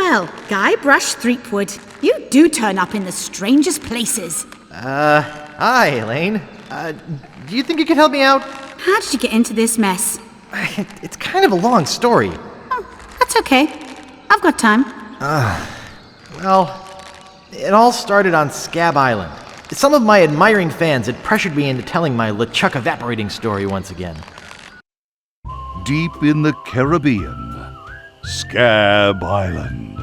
Well, Guybrush Threepwood, you do turn up in the strangest places. Hi, Elaine. Do you think you could help me out? How did you get into this mess? It's kind of a long story. Oh, that's okay. I've got time. Well, it all started on Scabb Island. Some of my admiring fans had pressured me into telling my Lechuck evaporating story once again. Deep in the Caribbean, Scabb Island.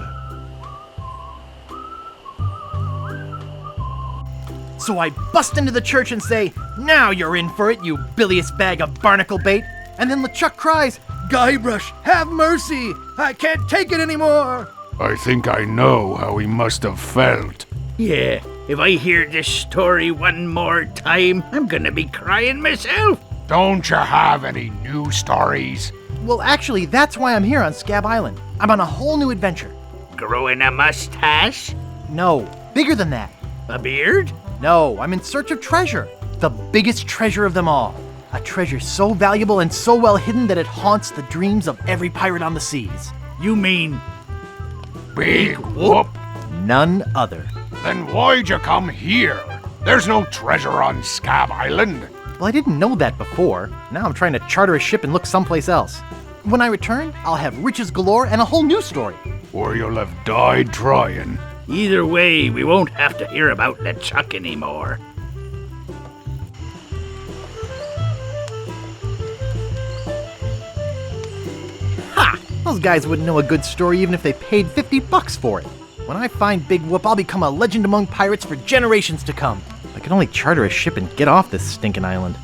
So I bust into the church and say, "Now you're in for it, you bilious bag of barnacle bait." And then LeChuck cries, "Guybrush, have mercy! I can't take it anymore!" I think I know how he must have felt. Yeah, if I hear this story one more time, I'm gonna be crying myself. Don't you have any new stories? Well, actually, that's why I'm here on Scabb Island. I'm on a whole new adventure. Growing a mustache? No, bigger than that. A beard? No, I'm in search of treasure. The biggest treasure of them all. A treasure so valuable and so well hidden that it haunts the dreams of every pirate on the seas. You mean Big whoop? None other. Then why'd you come here? There's no treasure on Scabb Island. Well, I didn't know that before. Now I'm trying to charter a ship and look someplace else. When I return, I'll have riches galore and a whole new story. Or you'll have died trying. either way, we won't have to hear about Lechuck anymore. Ha! Those guys wouldn't know a good story even if they paid $50 for it. When I find Big Whoop, I'll become a legend among pirates for generations to come. I can only charter a ship and get off this stinking island.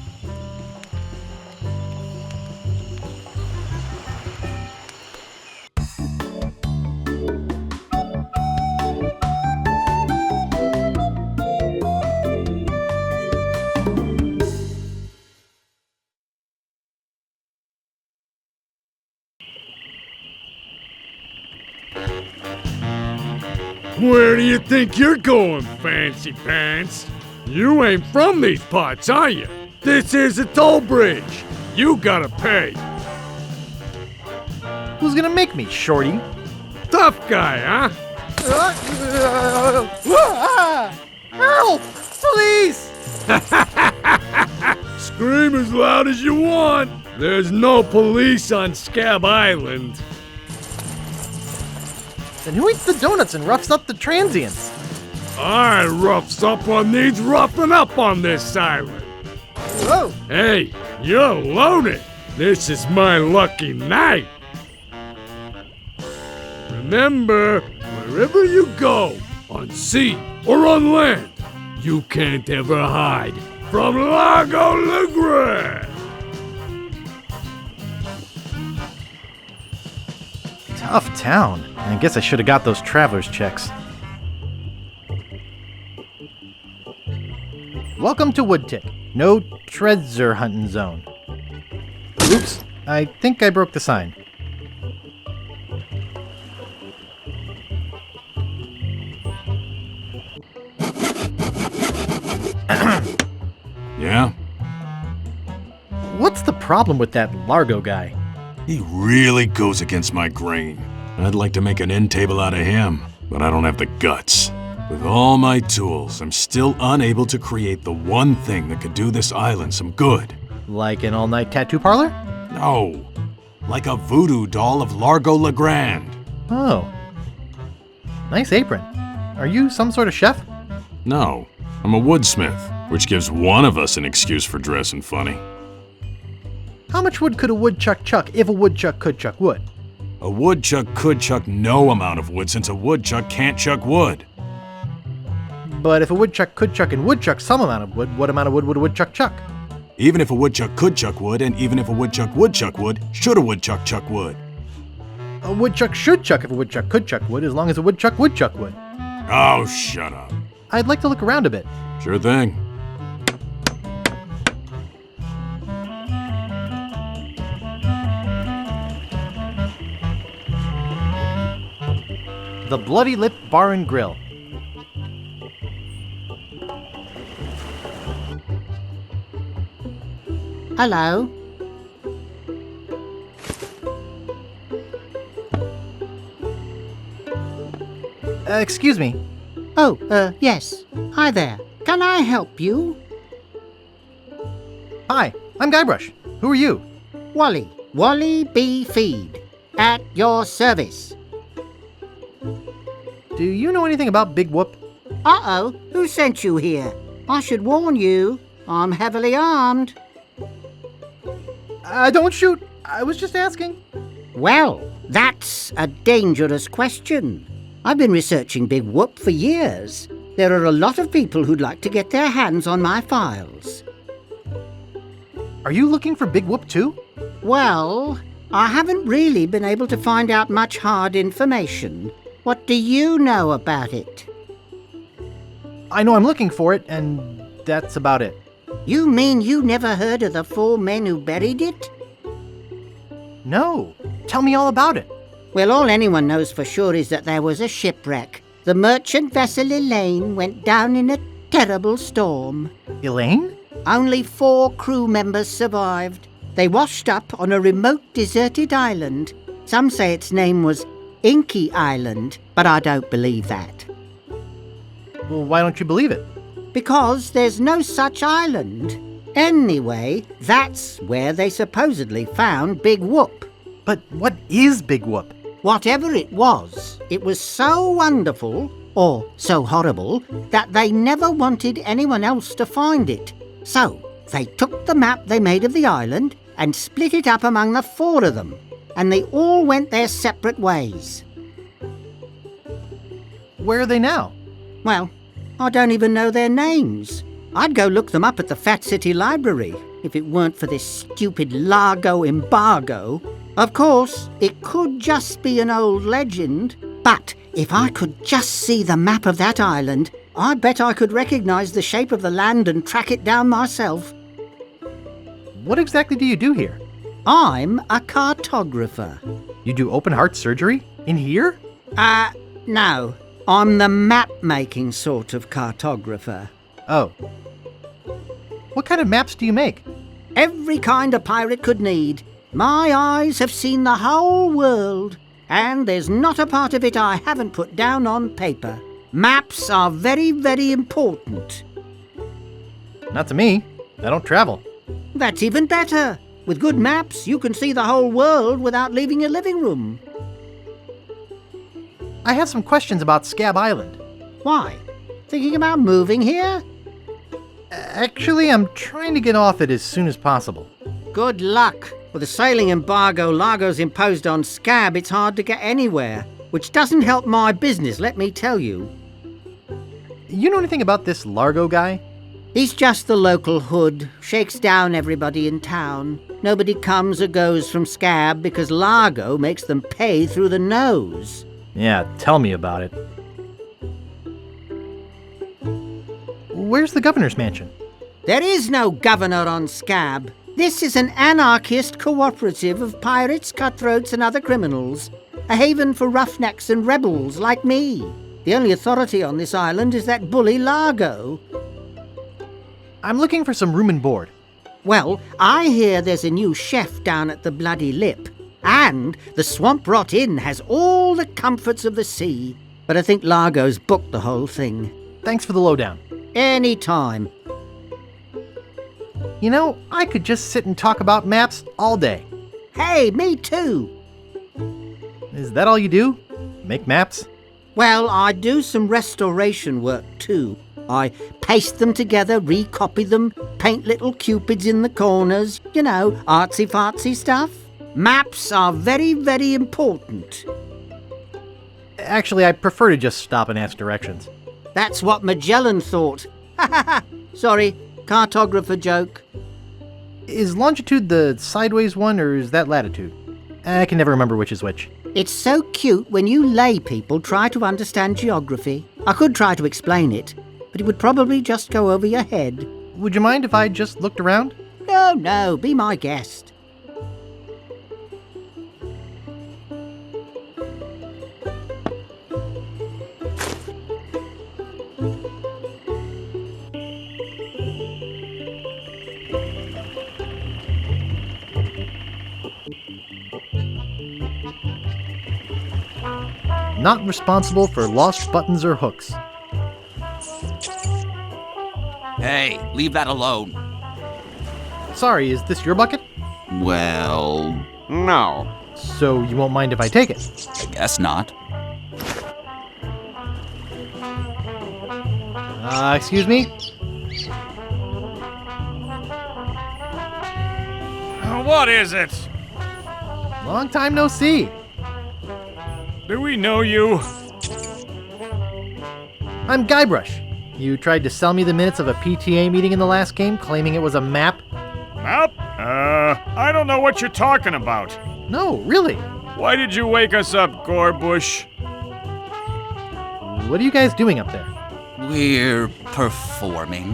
Where do you think you're going, fancy pants? You ain't from these parts, are you? This is a toll bridge. You gotta pay. Who's gonna make me, shorty? Tough guy, huh? Help! Please! Scream as loud as you want. There's no police on Scabb Island. Then who eats the donuts and roughs up the transients? I roughs up on needs roughing up on this island. Whoa! Hey, you're loaded. This is my lucky night. Remember, wherever you go, on sea or on land, you can't ever hide from Largo Legrand. Tough town. I guess I should have got those traveler's checks. Welcome to Woodtick. No treasure hunting zone. Oops, I think I broke the sign. Yeah? What's the problem with that Largo guy? He really goes against my grain. I'd like to make an end table out of him, but I don't have the guts. With all my tools, I'm still unable to create the one thing that could do this island some good. Like an all-night tattoo parlor? No, like a voodoo doll of Largo Legrand. Oh. Nice apron. Are you some sort of chef? No, I'm a woodsmith, which gives one of us an excuse for dressing funny. How much wood could a woodchuck chuck if a woodchuck could chuck wood? A woodchuck could chuck no amount of wood since a woodchuck can't chuck wood. But if a woodchuck could chuck and would chuck some amount of wood, what amount of wood would a woodchuck chuck? Even if a woodchuck could chuck wood, and even if a woodchuck would chuck wood, should a woodchuck chuck wood? A woodchuck should chuck if a woodchuck could chuck wood, as long as a woodchuck would chuck wood. Oh, shut up. I'd like to look around a bit. Sure thing. The Bloody Lip Bar and Grill. Hello? Excuse me. Oh, yes. Hi there. Can I help you? Hi, I'm Guybrush. Who are you? Wally. Wally B. Feed. At your service. Do you know anything about Big Whoop? Uh-oh. Who sent you here? I should warn you. I'm heavily armed. Don't shoot. I was just asking. Well, that's a dangerous question. I've been researching Big Whoop for years. There are a lot of people who'd like to get their hands on my files. Are you looking for Big Whoop too? Well, I haven't really been able to find out much hard information. What do you know about it? I know I'm looking for it, and that's about it. You mean you never heard of the 4 men who buried it? No. Tell me all about it. Well, all anyone knows for sure is that there was a shipwreck. The merchant vessel Elaine went down in a terrible storm. Elaine? Only 4 crew members survived. They washed up on a remote deserted island. Some say its name was Inky Island, but I don't believe that. Well, why don't you believe it? Because there's no such island. Anyway, that's where they supposedly found Big Whoop. But what is Big Whoop? Whatever it was so wonderful, or so horrible, that they never wanted anyone else to find it. So, they took the map they made of the island and split it up among the 4 of them, and they all went their separate ways. Where are they now? Well, I don't even know their names. I'd go look them up at the Fat City Library if it weren't for this stupid Largo embargo. Of course, it could just be an old legend, but if I could just see the map of that island, I bet I could recognize the shape of the land and track it down myself. What exactly do you do here? I'm a cartographer. You do open heart surgery? In here? No. I'm the map-making sort of cartographer. Oh. What kind of maps do you make? Every kind a pirate could need. My eyes have seen the whole world, and there's not a part of it I haven't put down on paper. Maps are very, very important. Not to me. I don't travel. That's even better. With good maps, you can see the whole world without leaving your living room. I have some questions about Scabb Island. Why? Thinking about moving here? Actually, I'm trying to get off it as soon as possible. Good luck. With the sailing embargo Largo's imposed on Scabb, it's hard to get anywhere, which doesn't help my business, let me tell you. You know anything about this Largo guy? He's just the local hood, shakes down everybody in town. Nobody comes or goes from Scabb because Largo makes them pay through the nose. Yeah, tell me about it. Where's the governor's mansion? There is no governor on Scabb. This is an anarchist cooperative of pirates, cutthroats and other criminals. A haven for roughnecks and rebels like me. The only authority on this island is that bully Largo. I'm looking for some room and board. Well, I hear there's a new chef down at the Bloody Lip. And the Swamp Rot Inn has all the comforts of the sea. But I think Largo's booked the whole thing. Thanks for the lowdown. Any time. You know, I could just sit and talk about maps all day. Hey, me too. Is that all you do? Make maps? Well, I do some restoration work too. I paste them together, recopy them, paint little cupids in the corners, you know, artsy-fartsy stuff. Maps are very, very important. Actually, I prefer to just stop and ask directions. That's what Magellan thought. Ha ha ha! Sorry, cartographer joke. Is longitude the sideways one, or is that latitude? I can never remember which is which. It's so cute when you lay people try to understand geography. I could try to explain it, but it would probably just go over your head. Would you mind if I just looked around? No, be my guest. not responsible for lost buttons or hooks. Hey, leave that alone. Sorry, is this your bucket? Well, no. So you won't mind if I take it? I guess not. Excuse me? What is it? Long time no see. Do we know you? I'm Guybrush. You tried to sell me the minutes of a PTA meeting in the last game, claiming it was a map? Map? I don't know what you're talking about. No, really. Why did you wake us up, Guybrush? What are you guys doing up there? We're performing.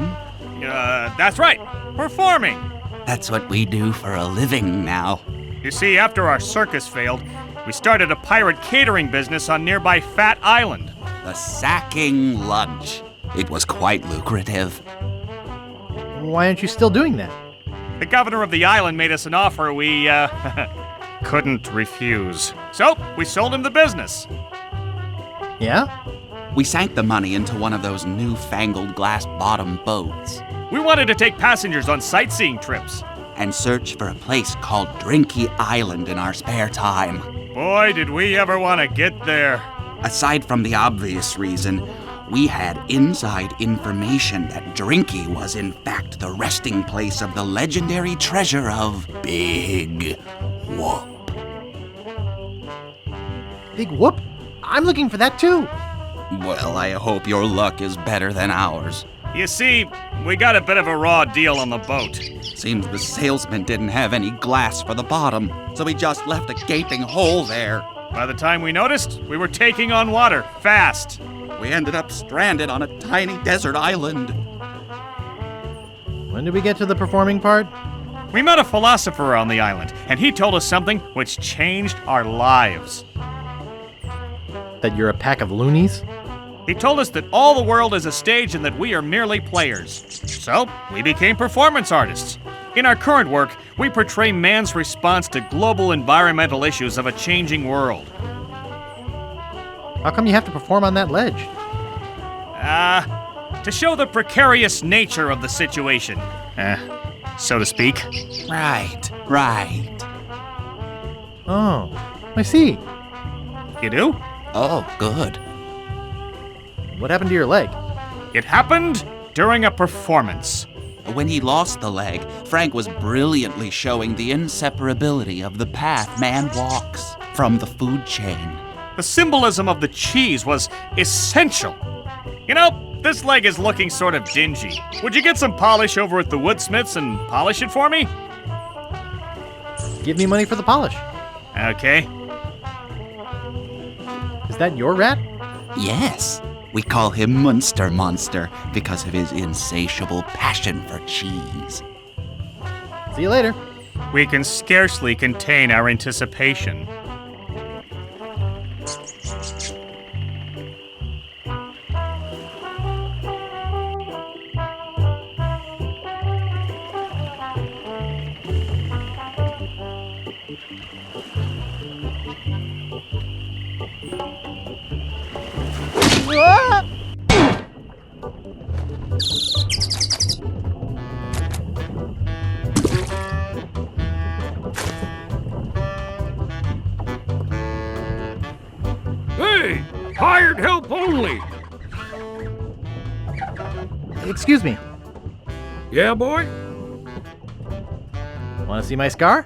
That's right. Performing. That's what we do for a living now. You see, after our circus failed, we started a pirate catering business on nearby Fat Island. The sacking lunch. It was quite lucrative. Why aren't you still doing that? The governor of the island made us an offer we, couldn't refuse. So, we sold him the business. Yeah? We sank the money into one of those newfangled glass-bottom boats. We wanted to take passengers on sightseeing trips. And search for a place called Drinky Island in our spare time. Boy, did we ever want to get there. Aside from the obvious reason, we had inside information that Drinky was in fact the resting place of the legendary treasure of Big Whoop. Big Whoop? I'm looking for that too. Well, I hope your luck is better than ours. You see, we got a bit of a raw deal on the boat. Seems the salesman didn't have any glass for the bottom, so he just left a gaping hole there. By the time we noticed, we were taking on water, fast. We ended up stranded on a tiny desert island. When did we get to the performing part? We met a philosopher on the island, and he told us something which changed our lives. That you're a pack of loonies? He told us that all the world is a stage and that we are merely players. So, we became performance artists. In our current work, we portray man's response to global environmental issues of a changing world. How come you have to perform on that ledge? To show the precarious nature of the situation. So to speak. Right. Oh, I see. You do? Oh, good. What happened to your leg? It happened during a performance. When he lost the leg, Frank was brilliantly showing the inseparability of the path man walks from the food chain. The symbolism of the cheese was essential. You know, this leg is looking sort of dingy. Would you get some polish over at the woodsmiths and polish it for me? Give me money for the polish. Okay. Is that your rat? Yes. We call him Munster Monster because of his insatiable passion for cheese. See you later. We can scarcely contain our anticipation. Hey! Hired help only! Excuse me. Yeah, boy? Want to see my scar?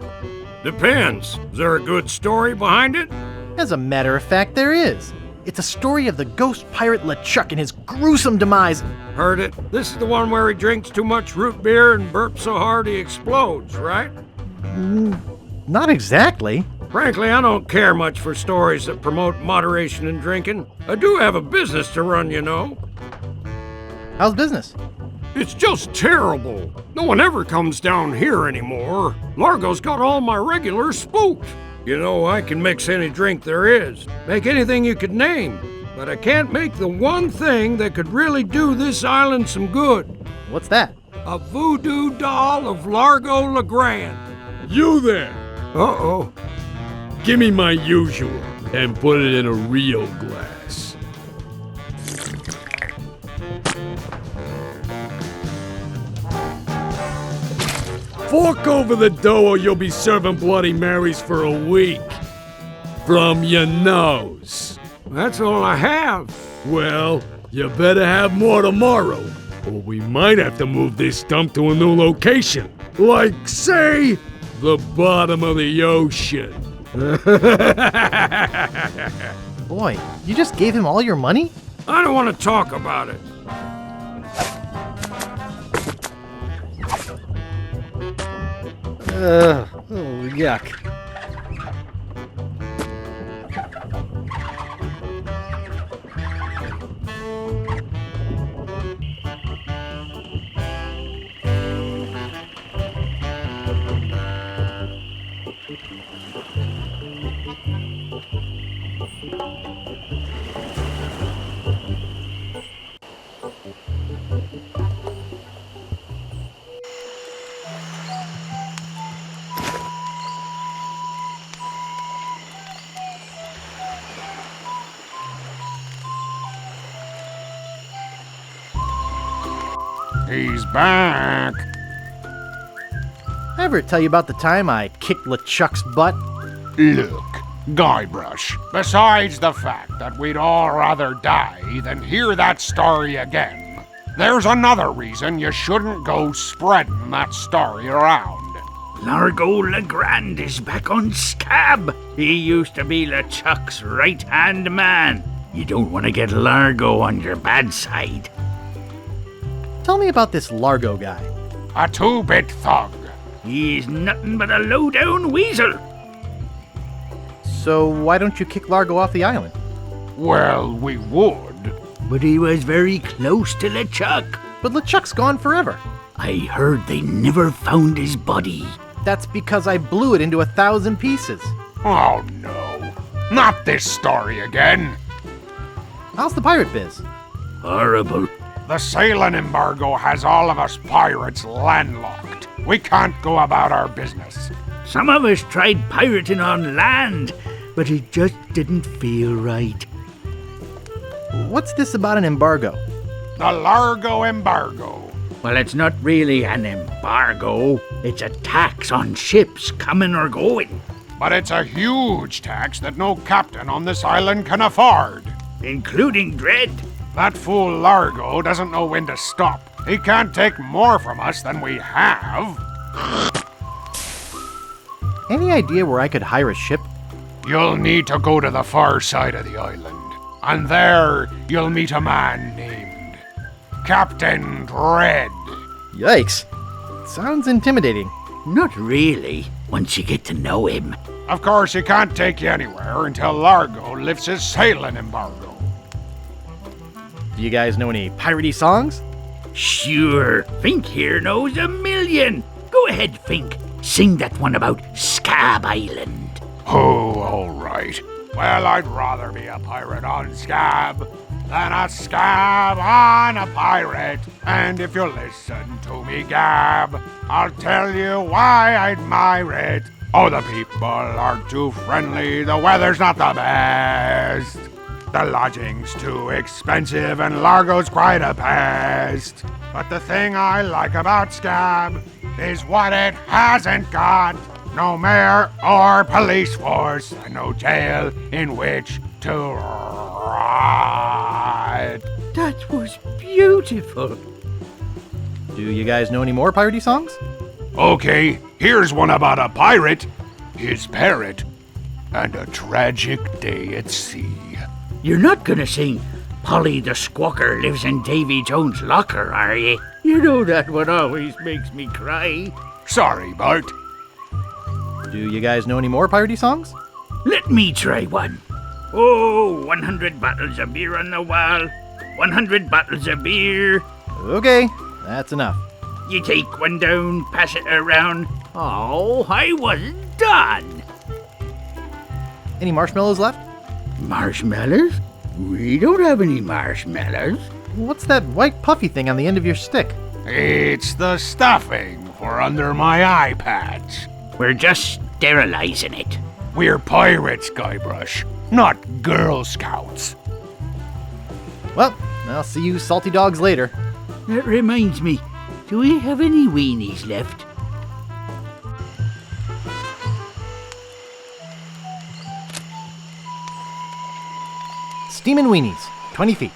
Depends. Is there a good story behind it? As a matter of fact, there is. It's a story of the ghost pirate Lechuck and his gruesome demise. Heard it. This is the one where he drinks too much root beer and burps so hard he explodes, right? Not exactly. Frankly, I don't care much for stories that promote moderation in drinking. I do have a business to run, you know. How's business? It's just terrible. No one ever comes down here anymore. Largo's got all my regulars spooked. You know, I can mix any drink there is, make anything you could name, but I can't make the one thing that could really do this island some good. What's that? A voodoo doll of Largo LeGrand. You there? Uh-oh. Give me my usual. and put it in a real glass. Fork over the dough or you'll be serving Bloody Marys for a week. From your nose. That's all I have. Well, you better have more tomorrow, or we might have to move this dump to a new location. Like, say, the bottom of the ocean. Boy, you just gave him all your money? I don't want to talk about it. Yuck. He's back. Ever tell you about the time I kicked Lechuck's butt? Look, Guybrush, besides the fact that we'd all rather die than hear that story again, there's another reason you shouldn't go spreading that story around. Largo Legrand is back on Scabb. He used to be LeChuck's right-hand man. You don't want to get Largo on your bad side. Tell me about this Largo guy. A two-bit thug. He's nothing but a low-down weasel. So why don't you kick Largo off the island? Well, we would. But he was very close to LeChuck. But LeChuck's gone forever. I heard they never found his body. That's because I blew it into 1,000 pieces. Oh no, not this story again. How's the pirate biz? Horrible. The sailing embargo has all of us pirates landlocked. We can't go about our business. Some of us tried pirating on land, but it just didn't feel right. What's this about an embargo? The Largo embargo. Well, it's not really an embargo. It's a tax on ships coming or going. But it's a huge tax that no captain on this island can afford. Including Dread. That fool Largo doesn't know when to stop. He can't take more from us than we have. Any idea where I could hire a ship? You'll need to go to the far side of the island. And there you'll meet a man named Captain Dread. Yikes. Sounds intimidating. Not really, once you get to know him. Of course, he can't take you anywhere until Largo lifts his sailing embargo. Do you guys know any piratey songs? Sure, Fink here knows a million. Go ahead, Fink. Sing that one about Scabb Island. Oh, all right. Well, I'd rather be a pirate on Scabb than a scab on a pirate. And if you listen to me gab, I'll tell you why I admire it. Oh, the people aren't too friendly, the weather's not the best. The lodging's too expensive and Largo's quite a pest. But the thing I like about Scabb is what it hasn't got. No mayor or police force, and no jail in which to ride. That was beautiful. Do you guys know any more piratey songs? Okay, here's one about a pirate, his parrot, and a tragic day at sea. You're not gonna sing Polly the Squawker lives in Davy Jones' locker, are you? You know that one always makes me cry. Sorry, Bart. Do you guys know any more piratey songs? Let me try one. Oh, 100 bottles of beer on the wall. 100 bottles of beer. Okay, that's enough. You take one down, pass it around. Oh, I wasn't done. Any marshmallows left? Marshmallows? We don't have any marshmallows. What's that white puffy thing on the end of your stick? It's the stuffing for under my eye patch. We're just sterilizing it. We're pirates, Guybrush, not Girl Scouts. Well, I'll see you salty dogs later. That reminds me, do we have any weenies left? Steamin' weenies, 20 feet.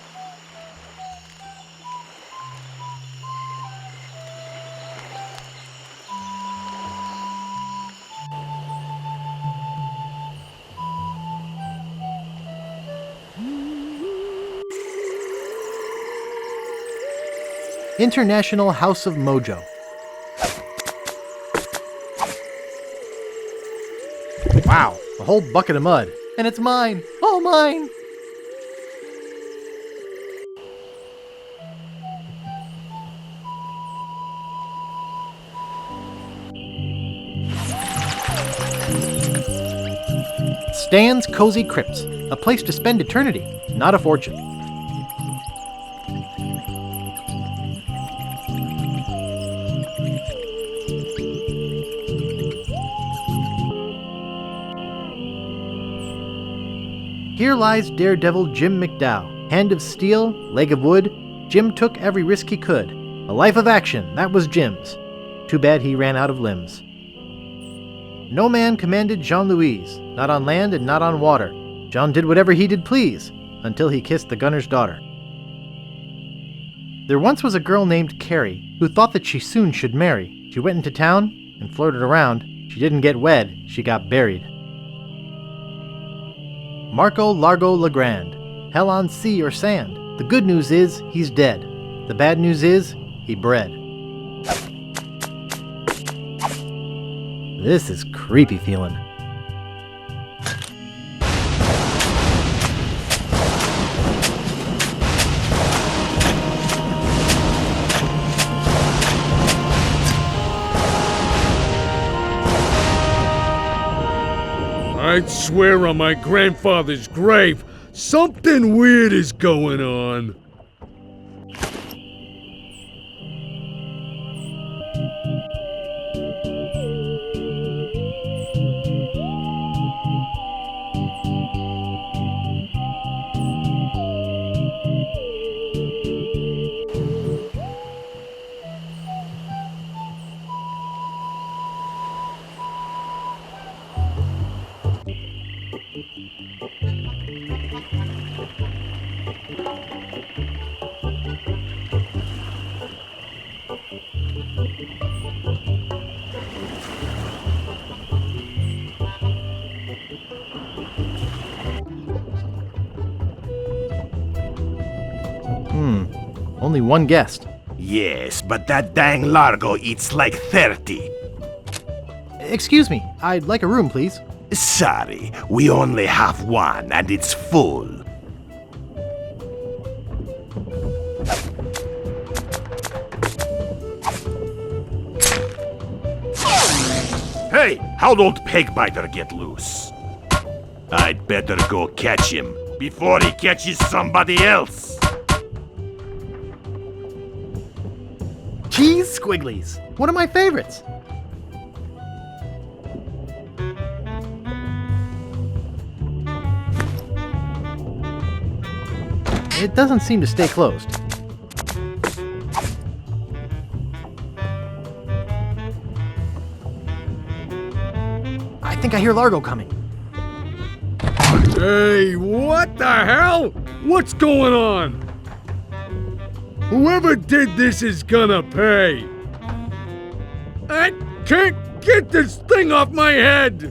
International House of Mojo. Wow, a whole bucket of mud. And it's mine! All mine! Stan's Cozy Crypts, a place to spend eternity, not a fortune. Here lies daredevil Jim McDowell. Hand of steel, leg of wood, Jim took every risk he could. A life of action, that was Jim's. Too bad he ran out of limbs. No man commanded Jean-Louise, not on land and not on water. John did whatever he did please, until he kissed the gunner's daughter. There once was a girl named Carrie, who thought that she soon should marry. She went into town and flirted around. She didn't get wed, she got buried. Marco Largo Legrand, hell on sea or sand. The good news is, he's dead. The bad news is, he bred. This is creepy feeling. I'd swear on my grandfather's grave, something weird is going on. Only one guest. Yes, but that dang Largo eats like 30. Excuse me, I'd like a room, please. Sorry, we only have one and it's full. Hey, how'd old Pegbiter get loose? I'd better go catch him before he catches somebody else. Cheese squigglies, one of my favorites. It doesn't seem to stay closed. I think I hear Largo coming. Hey, what the hell? What's going on? Whoever did this is gonna pay. I can't get this thing off my head.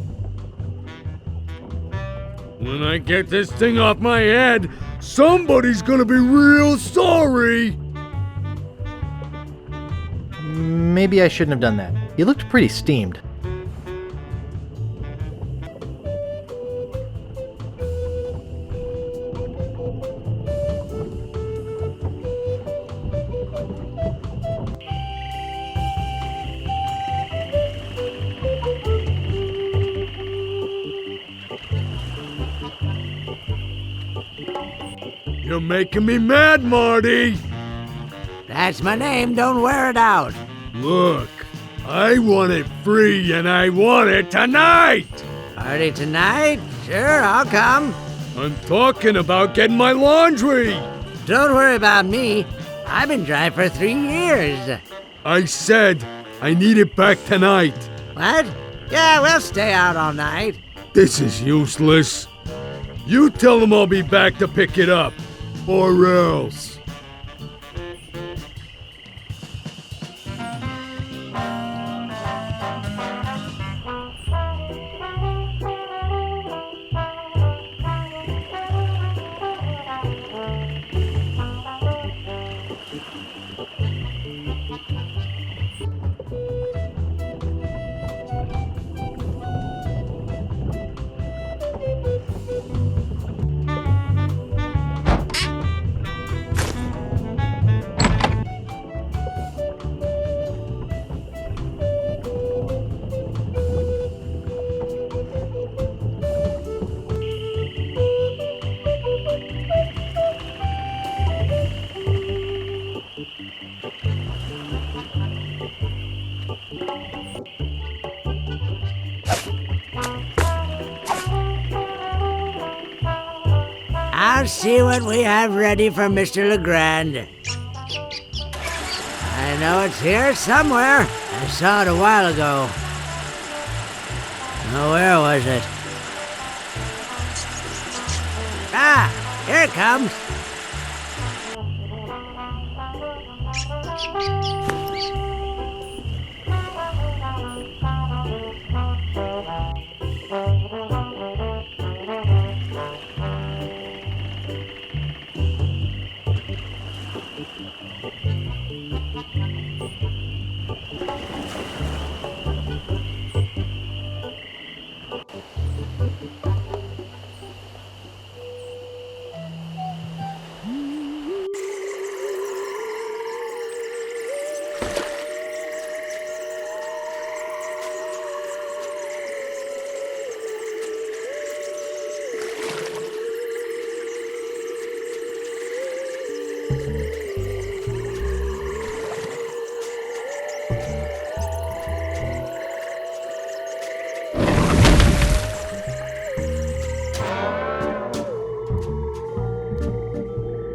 When I get this thing off my head, somebody's gonna be real sorry. Maybe I shouldn't have done that. He looked pretty steamed. You're making me mad, Marty. That's my name, don't wear it out. Look, I want it free and I want it tonight. Party tonight? Sure, I'll come. I'm talking about getting my laundry. Don't worry about me. I've been dry for 3 years. I said I need it back tonight. What? Yeah, we'll stay out all night. This is useless. You tell them I'll be back to pick it up. Or else. I'll see what we have ready for Mr. Legrand. I know it's here somewhere. I saw it a while ago. Oh, where was it? Ah, here it comes.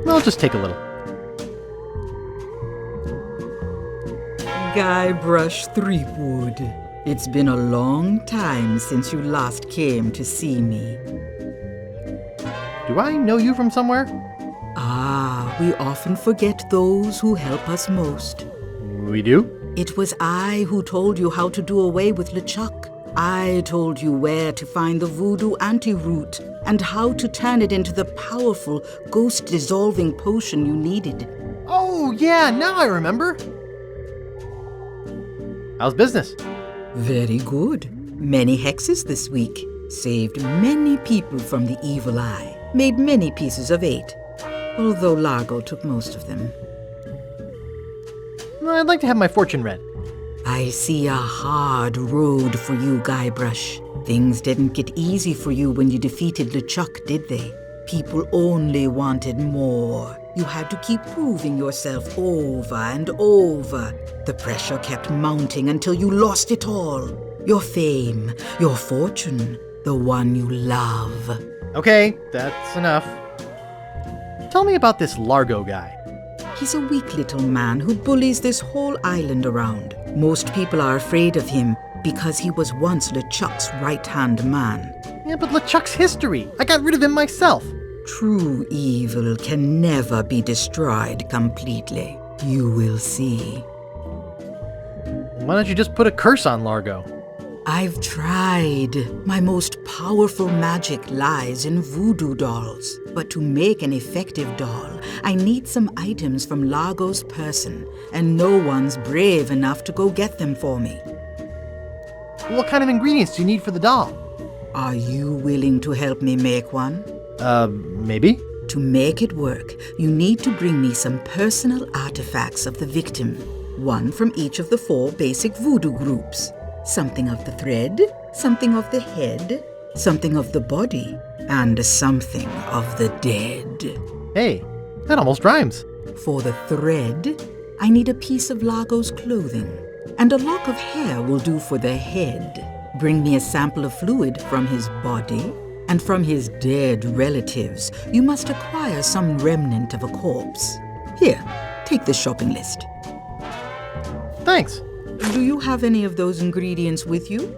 I'll just take a little. Guybrush Threepwood. It's been a long time since you last came to see me. Do I know you from somewhere? Ah, we often forget those who help us most. We do? It was I who told you how to do away with Lechuck. I told you where to find the voodoo antiroot and how to turn it into the powerful, ghost-dissolving potion you needed. Oh, yeah, now I remember. How's business? Very good. Many hexes this week. Saved many people from the evil eye. Made many pieces of 8. Although Largo took most of them. I'd like to have my fortune read. I see a hard road for you, Guybrush. Things didn't get easy for you when you defeated Lechuck, did they? People only wanted more. You had to keep proving yourself over and over. The pressure kept mounting until you lost it all. Your fame, your fortune, the one you love. Okay, that's enough. Tell me about this Largo guy. He's a weak little man who bullies this whole island around. Most people are afraid of him because he was once LeChuck's right-hand man. Yeah, but LeChuck's history. I got rid of him myself. True evil can never be destroyed completely. You will see. Why don't you just put a curse on Largo? I've tried. My most powerful magic lies in voodoo dolls. But to make an effective doll, I need some items from Largo's person, and no one's brave enough to go get them for me. What kind of ingredients do you need for the doll? Are you willing to help me make one? Maybe? To make it work, you need to bring me some personal artifacts of the victim. One from each of the 4 basic voodoo groups. Something of the thread, something of the head, something of the body, and something of the dead. Hey, that almost rhymes. For the thread, I need a piece of Largo's clothing, and a lock of hair will do for the head. Bring me a sample of fluid from his body and from his dead relatives. You must acquire some remnant of a corpse. Here, take this shopping list. Thanks. Do you have any of those ingredients with you?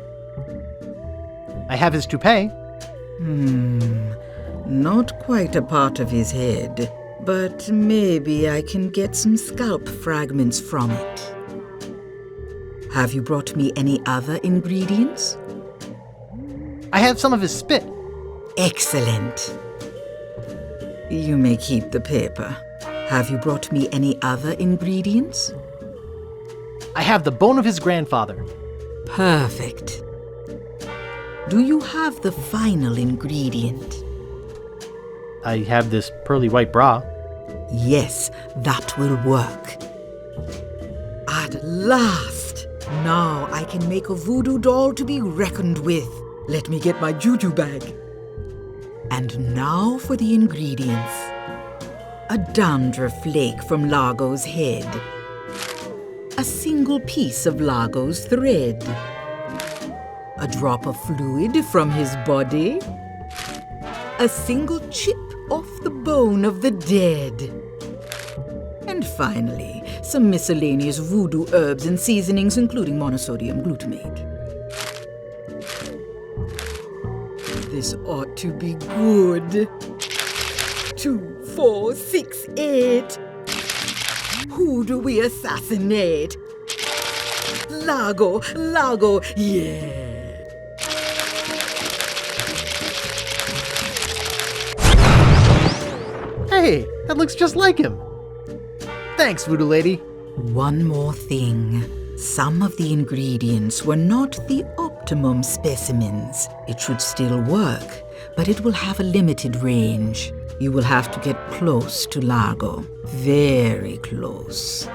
I have his toupee. Not quite a part of his head, but maybe I can get some scalp fragments from it. Have you brought me any other ingredients? I have some of his spit. Excellent. You may keep the paper. Have you brought me any other ingredients? I have the bone of his grandfather. Perfect. Do you have the final ingredient? I have this pearly white bra. Yes, that will work. At last! Now I can make a voodoo doll to be reckoned with. Let me get my juju bag. And now for the ingredients. A dandruff flake from Largo's head. A single piece of Largo's thread. A drop of fluid from his body. A single chip off the bone of the dead. And finally, some miscellaneous voodoo herbs and seasonings, including monosodium glutamate. This ought to be good. 2, 4, 6, 8. Who do we assassinate? Largo, yeah. Hey, that looks just like him. Thanks, Voodoo Lady. One more thing. Some of the ingredients were not the optimum specimens. It should still work, but it will have a limited range. You will have to get close to Largo. Very close.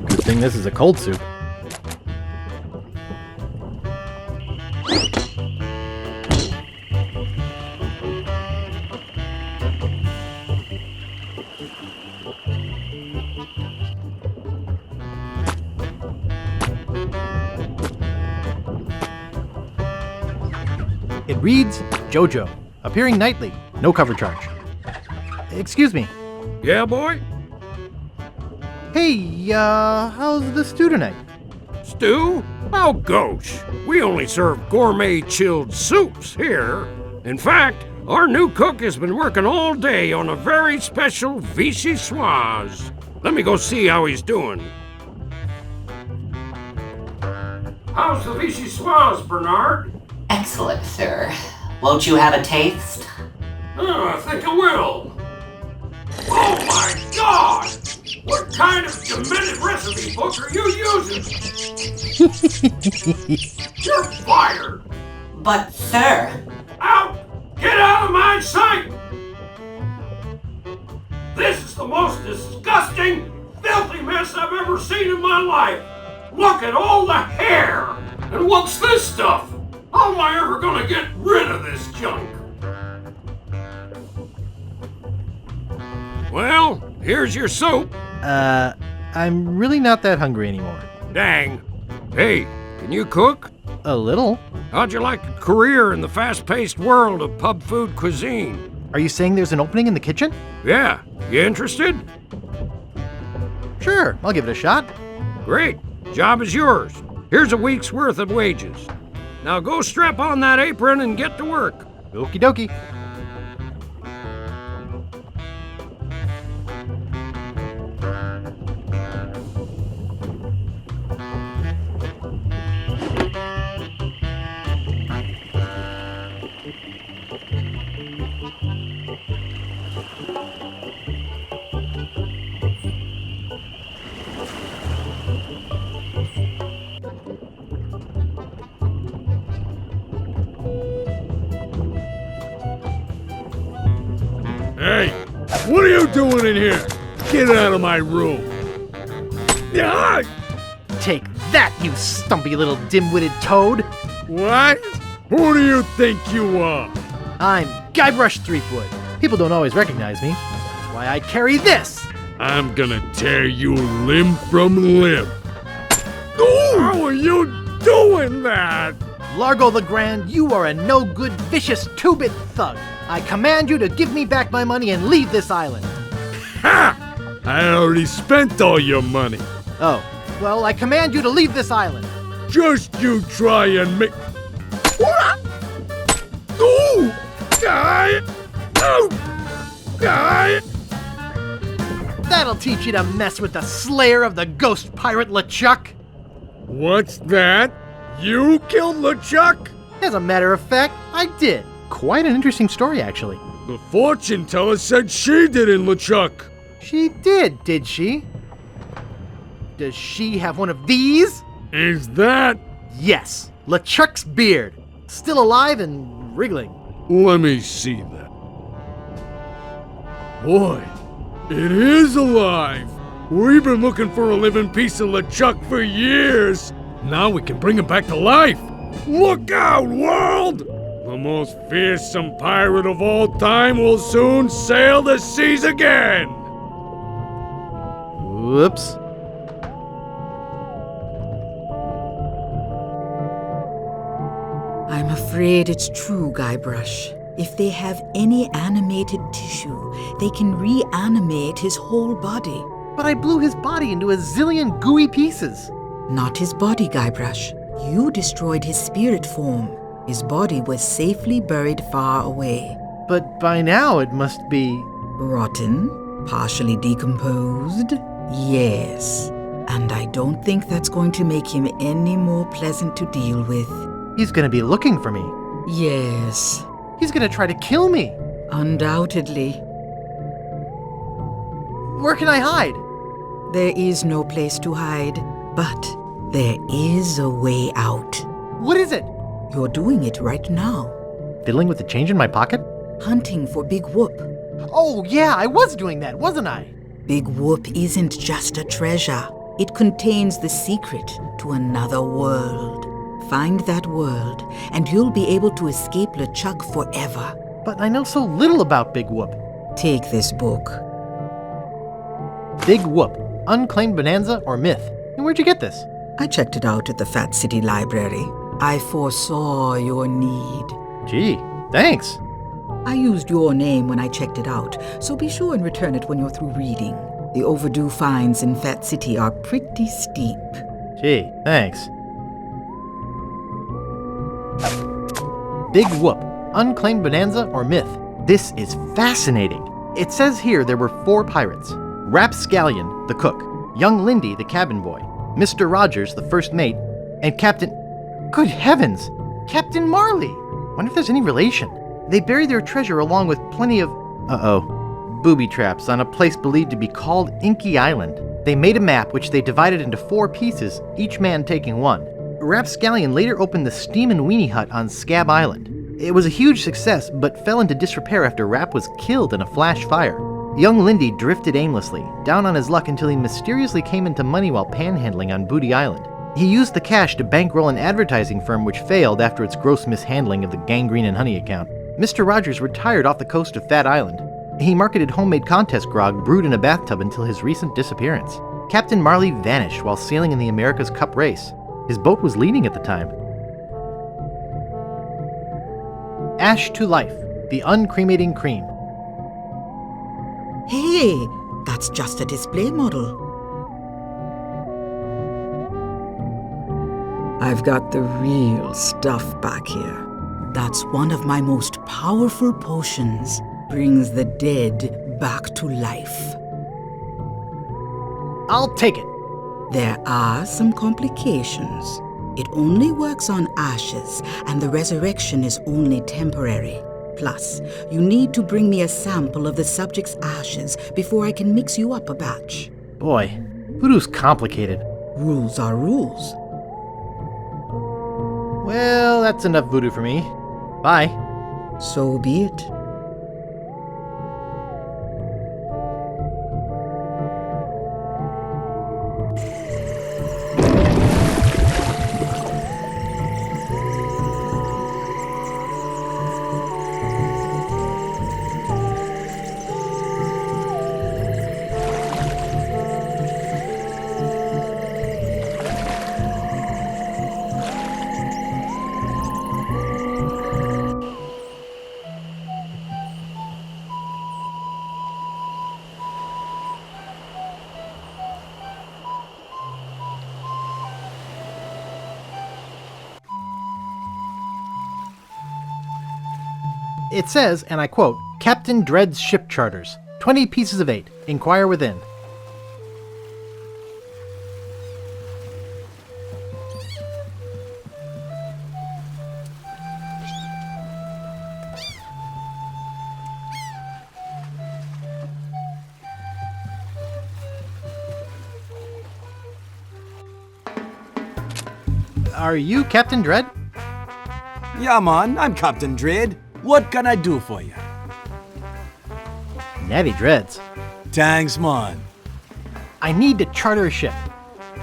Good thing this is a cold soup. It reads JoJo, appearing nightly, no cover charge. Excuse me. Yeah, boy? Hey, how's the stew tonight? Stew? Oh, gosh. We only serve gourmet chilled soups here. In fact, our new cook has been working all day on a very special vichyssoise. Let me go see how he's doing. How's the vichyssoise, Bernard? Excellent, sir. Won't you have a taste? I think I will. Oh my God! What kind of demented recipe book are you using? You're fired! But, sir... Out! Get out of my sight! This is the most disgusting, filthy mess I've ever seen in my life! Look at all the hair! And what's this stuff? How am I ever gonna get rid of this junk? Well, here's your soup. I'm really not that hungry anymore. Dang. Hey, can you cook? A little. How'd you like a career in the fast-paced world of pub food cuisine? Are you saying there's an opening in the kitchen? Yeah. You interested? Sure, I'll give it a shot. Great. Job is yours. Here's a week's worth of wages. Now go strap on that apron and get to work. Okie dokie. Hey, what are you doing in here? Get out of my room. Yeah. Take that, you stumpy little dim-witted toad! What? Who do you think you are? I'm Guybrush Threepwood. People don't always recognize me. That's why I carry this! I'm gonna tear you limb from limb. Ooh! How are you doing that? Largo the Grand, you are a no-good, vicious, two-bit thug. I command you to give me back my money and leave this island. Ha! I already spent all your money. Oh, well, I command you to leave this island. Just you try and make... Ooh! Guy! Oh! Guy! That'll teach you to mess with the slayer of the ghost pirate Lechuck. What's that? You killed Lechuck? As a matter of fact, I did. Quite an interesting story, actually. The fortune teller said she did in Lechuck. She did she? Does she have one of these? Is that? Yes, LeChuck's beard. Still alive and wriggling. Let me see that. Boy, it is alive. We've been looking for a living piece of LeChuck for years. Now we can bring him back to life. Look out, world! The most fearsome pirate of all time will soon sail the seas again! Whoops. I'm afraid it's true, Guybrush. If they have any animated tissue, they can reanimate his whole body. But I blew his body into a zillion gooey pieces. Not his body, Guybrush. You destroyed his spirit form. His body was safely buried far away. But by now it must be... Rotten? Partially decomposed? Yes. And I don't think that's going to make him any more pleasant to deal with. He's gonna be looking for me. Yes. He's gonna try to kill me. Undoubtedly. Where can I hide? There is no place to hide, but there is a way out. What is it? You're doing it right now. Fiddling with the change in my pocket? Hunting for Big Whoop. Oh yeah, I was doing that, wasn't I? Big Whoop isn't just a treasure. It contains the secret to another world. Find that world, and you'll be able to escape LeChuck forever. But I know so little about Big Whoop. Take this book. Big Whoop, Unclaimed Bonanza or Myth. And where'd you get this? I checked it out at the Fat City Library. I foresaw your need. Gee, thanks. I used your name when I checked it out, so be sure and return it when you're through reading. The overdue fines in Fat City are pretty steep. Gee, thanks. Big Whoop, Unclaimed Bonanza or Myth. This is fascinating. It says here there were 4 pirates. Rapscallion, the cook, young Lindy, the cabin boy, Mr. Rogers, the first mate, and Captain... Good heavens! Captain Marley! Wonder if there's any relation. They buried their treasure along with plenty of... booby traps on a place believed to be called Inky Island. They made a map which they divided into 4 pieces, each man taking one. Rapscallion later opened the Steam and Weenie Hut on Scabb Island. It was a huge success, but fell into disrepair after Rap was killed in a flash fire. Young Lindy drifted aimlessly, down on his luck until he mysteriously came into money while panhandling on Booty Island. He used the cash to bankroll an advertising firm which failed after its gross mishandling of the gangrene and honey account. Mr. Rogers retired off the coast of Fat Island. He marketed homemade contest grog brewed in a bathtub until his recent disappearance. Captain Marley vanished while sailing in the America's Cup race. His boat was leading at the time. Ash to Life, the uncremating cream. Hey, that's just a display model. I've got the real stuff back here. That's one of my most powerful potions. Brings the dead back to life. I'll take it. There are some complications. It only works on ashes, and the resurrection is only temporary. Plus, you need to bring me a sample of the subject's ashes before I can mix you up a batch. Boy, voodoo's complicated. Rules are rules. Well, that's enough voodoo for me. Bye. So be it. It says, and I quote, Captain Dread's ship charters. 20 pieces of 8. Inquire within. Are you Captain Dread? Yeah, man, I'm Captain Dread. What can I do for you? Natty Dreads. Thanks, man. I need to charter a ship.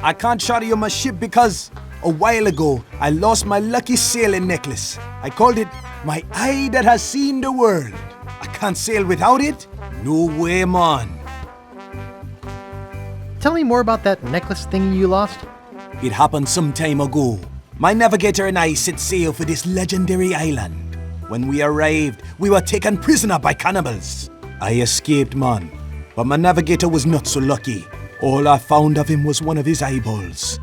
I can't charter you my ship because a while ago I lost my lucky sailing necklace. I called it my eye that has seen the world. I can't sail without it? No way, man. Tell me more about that necklace thingy you lost. It happened some time ago. My navigator and I set sail for this legendary island. When we arrived, we were taken prisoner by cannibals. I escaped, man, but my navigator was not so lucky. All I found of him was one of his eyeballs,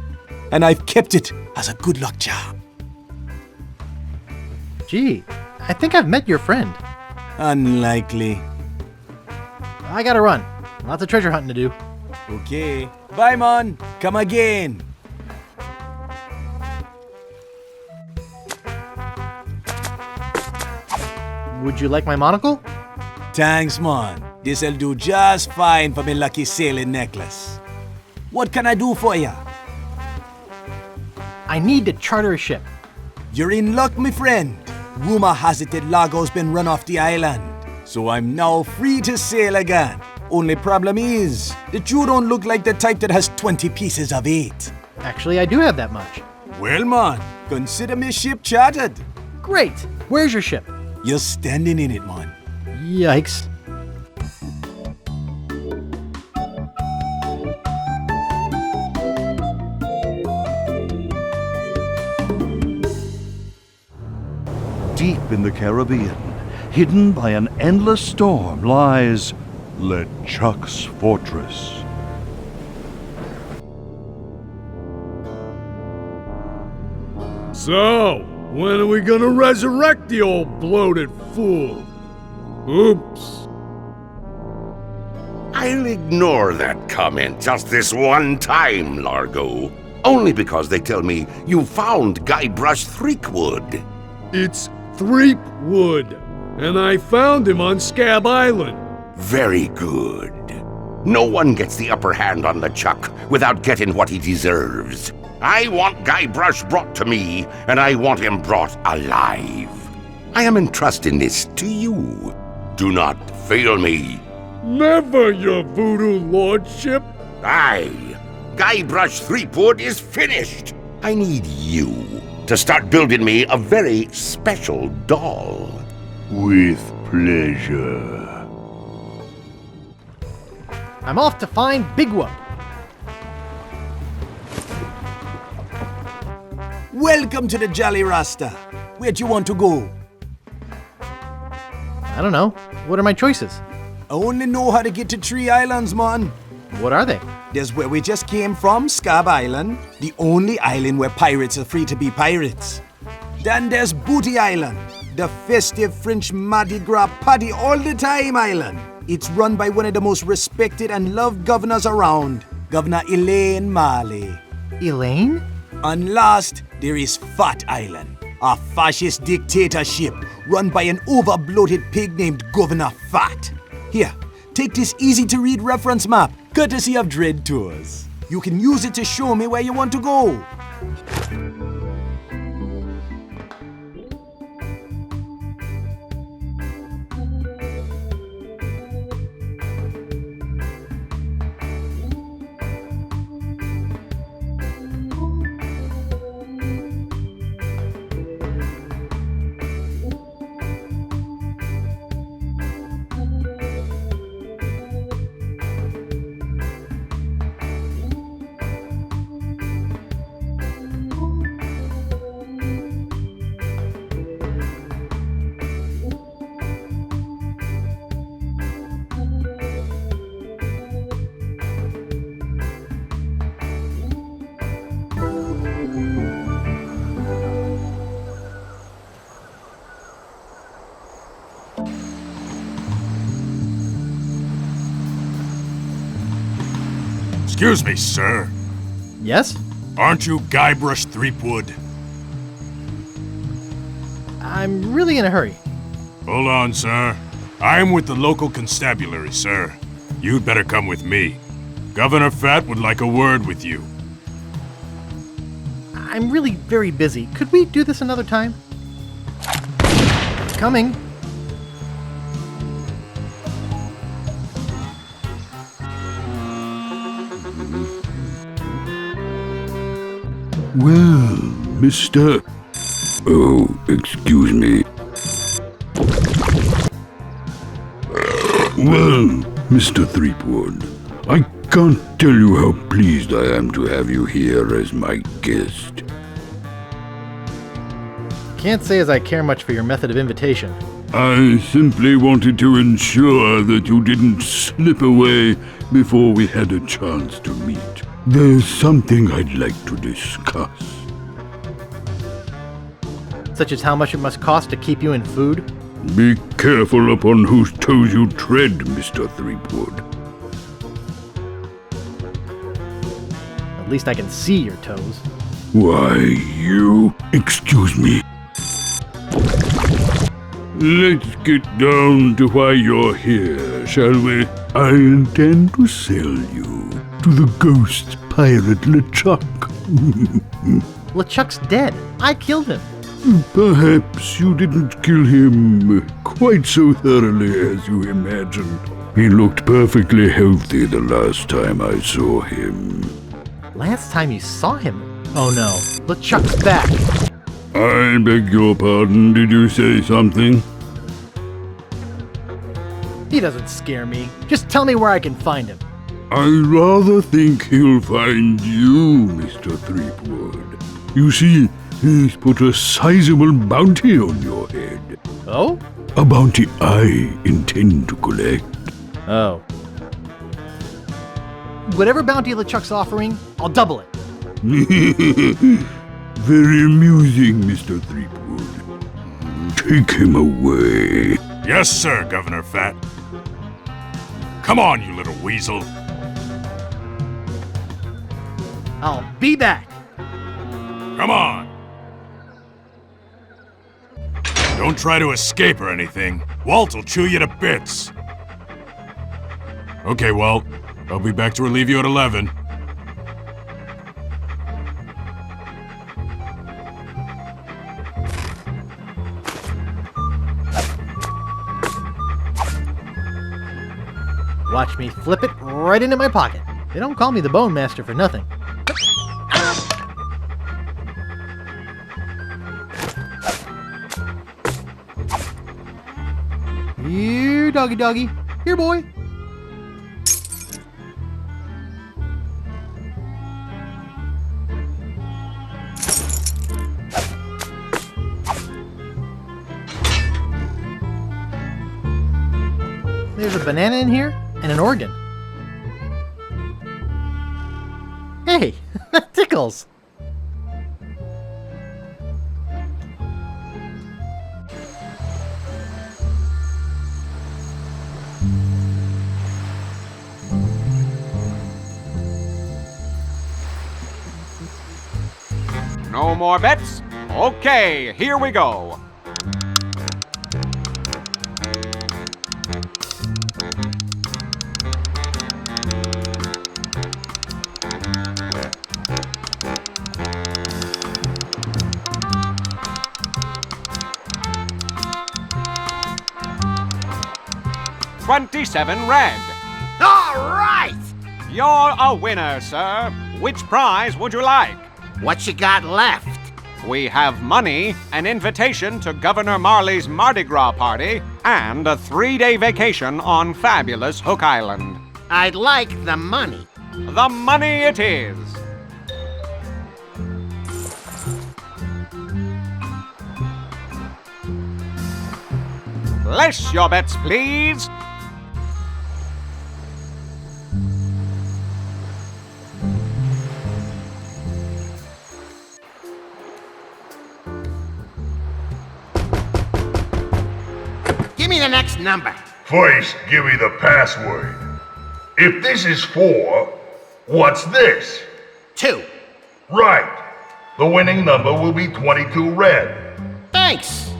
and I've kept it as a good luck charm. Gee, I think I've met your friend. Unlikely. I gotta run. Lots of treasure hunting to do. Okay. Bye, man. Come again. Would you like my monocle? Thanks, man. This'll do just fine for me lucky sailing necklace. What can I do for ya? I need to charter a ship. You're in luck, my friend. Rumor has it that Largo's been run off the island, so I'm now free to sail again. Only problem is that you don't look like the type that has 20 pieces of 8. Actually, I do have that much. Well, man, consider me ship chartered. Great. Where's your ship? You're standing in it, man. Yikes. Deep in the Caribbean, hidden by an endless storm, lies Lechuck's fortress. So, when are we gonna resurrect the old bloated fool? Oops. I'll ignore that comment just this one time, Largo. Only because they tell me you found Guybrush Threepwood. It's Threepwood, and I found him on Scabb Island. Very good. No one gets the upper hand on Lechuck without getting what he deserves. I want Guybrush brought to me, and I want him brought alive. I am entrusting this to you. Do not fail me. Never, your voodoo lordship. Aye. Guybrush Threepwood is finished. I need you to start building me a very special doll. With pleasure. I'm off to find Big Whoop. Welcome to the Jolly Rasta. Where do you want to go? I don't know. What are my choices? I only know how to get to 3 islands, man. What are they? There's where we just came from, Scabb Island, the only island where pirates are free to be pirates. Then there's Booty Island, the festive French Mardi Gras party all the time island. It's run by one of the most respected and loved governors around, Governor Elaine Marley. Elaine? And last, there is Fat Island, a fascist dictatorship run by an over-bloated pig named Governor Fat. Here, take this easy-to-read reference map, courtesy of Dread Tours. You can use it to show me where you want to go. Excuse me, sir. Yes? Aren't you Guybrush Threepwood? I'm really in a hurry. Hold on, sir. I'm with the local constabulary, sir. You'd better come with me. Governor Fat would like a word with you. I'm really very busy. Could we do this another time? Coming. Well, Mr. Oh, excuse me. Well, Mr. Threepwood, I can't tell you how pleased I am to have you here as my guest. Can't say as I care much for your method of invitation. I simply wanted to ensure that you didn't slip away before we had a chance to meet. There's something I'd like to discuss. Such as how much it must cost to keep you in food? Be careful upon whose toes you tread, Mr. Threepwood. At least I can see your toes. Why, you... Excuse me. Let's get down to why you're here, shall we? I intend to sell you to the ghost pirate Lechuck. LeChuck's dead. I killed him. Perhaps you didn't kill him quite so thoroughly as you imagined. He looked perfectly healthy the last time I saw him. Last time you saw him? Oh no, LeChuck's back. I beg your pardon, did you say something? He doesn't scare me. Just tell me where I can find him. I rather think he'll find you, Mr. Threepwood. You see, he's put a sizable bounty on your head. Oh? A bounty I intend to collect. Oh. Whatever bounty LeChuck's offering, I'll double it. Very amusing, Mr. Threepwood. Take him away. Yes, sir, Governor Fat. Come on, you little weasel. I'll be back. Come on. Don't try to escape or anything. Walt will chew you to bits. Okay, Walt. I'll be back to relieve you at 11. Watch me flip it right into my pocket. They don't call me the Bone Master for nothing. Here, doggy doggy. Here, boy. There's a banana in here and an organ. Hey, that tickles. No more bets? Okay, here we go. $27 red. All right! You're a winner, sir. Which prize would you like? What you got left? We have money, an invitation to Governor Marley's Mardi Gras party, and a 3-day vacation on fabulous Hook Island. I'd like the money. The money it is. Place your bets, please. Give me the next number. First, give me the password. If this is 4, what's this? 2. Right. The winning number will be 22 red. Thanks.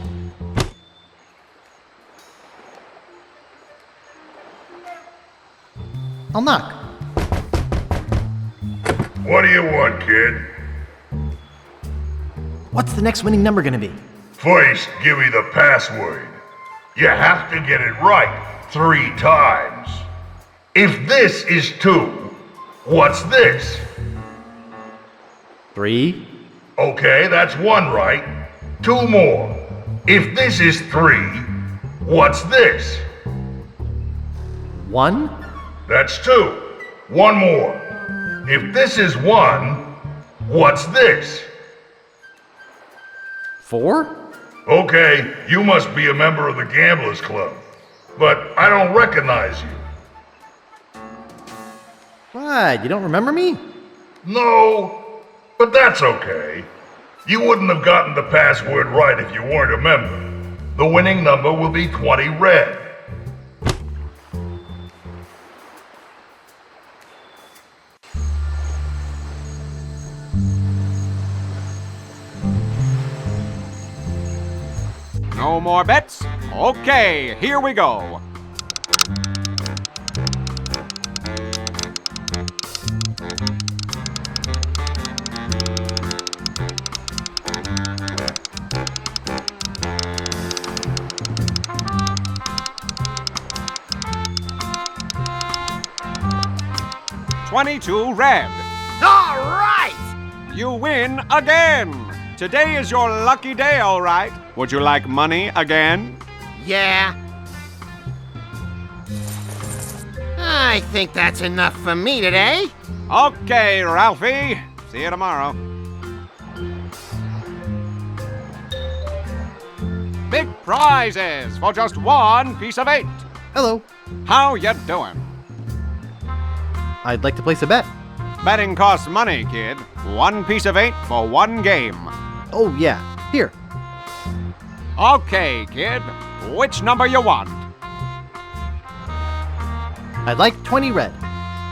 I'll knock. What do you want, kid? What's the next winning number gonna be? First, give me the password. You have to get it right 3 times. If this is 2, what's this? 3. Okay, that's 1 right. 2 more. If this is 3, what's this? 1. That's 2. 1 more. If this is 1, what's this? 4. Okay, you must be a member of the Gamblers Club. But I don't recognize you. What? You don't remember me? No, but that's okay. You wouldn't have gotten the password right if you weren't a member. The winning number will be 20 red. No more bets? Okay, here we go. $22 red. All right! You win again. Today is your lucky day, all right. Would you like money again? Yeah. I think that's enough for me today. Okay, Ralphie. See you tomorrow. Big prizes for just 1 piece of 8. Hello. How you doing? I'd like to place a bet. Betting costs money, kid. 1 piece of 8 for 1 game. Oh, yeah. Here. Okay, kid. Which number you want? I'd like 20 red.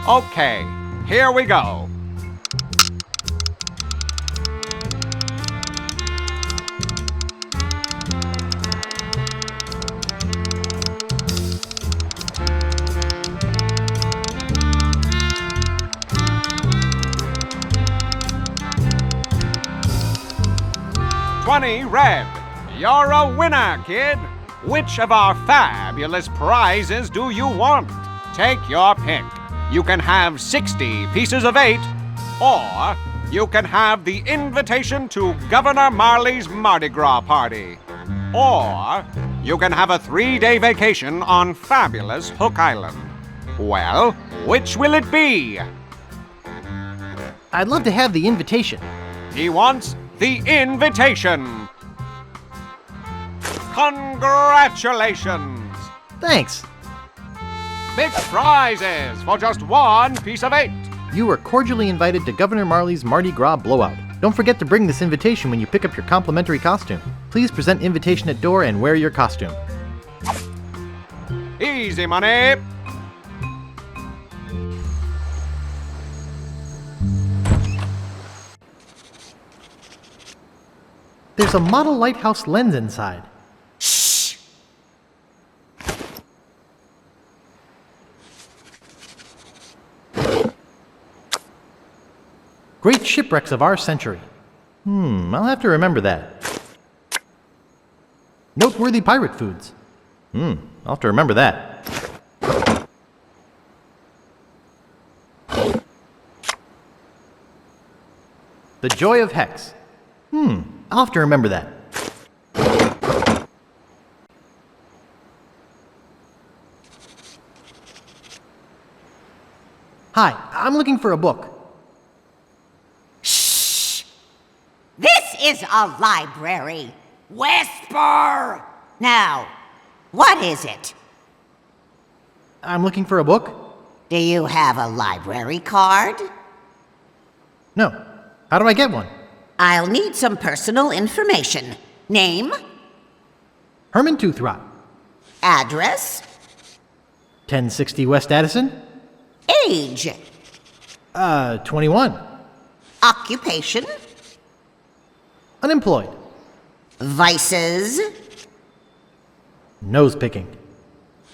Okay, here we go. $20 red. You're a winner, kid. Which of our fabulous prizes do you want? Take your pick. You can have 60 pieces of 8, or you can have the invitation to Governor Marley's Mardi Gras party. Or you can have a 3-day vacation on fabulous Hook Island. Well, which will it be? I'd love to have the invitation. He wants the invitation. Congratulations! Thanks. Big prizes for just 1 piece of 8. You are cordially invited to Governor Marley's Mardi Gras blowout. Don't forget to bring this invitation when you pick up your complimentary costume. Please present invitation at door and wear your costume. Easy money. There's a model lighthouse lens inside. Shh! Great shipwrecks of our century. I'll have to remember that. Noteworthy pirate foods. I'll have to remember that. The Joy of Hex. I'll have to remember that. Hi, I'm looking for a book. Shh! This is a library. Whisper! Now, what is it? I'm looking for a book. Do you have a library card? No. How do I get one? I'll need some personal information. Name? Herman Toothrot. Address? 1060 West Addison. Age? 21. Occupation? Unemployed. Vices? Nose picking.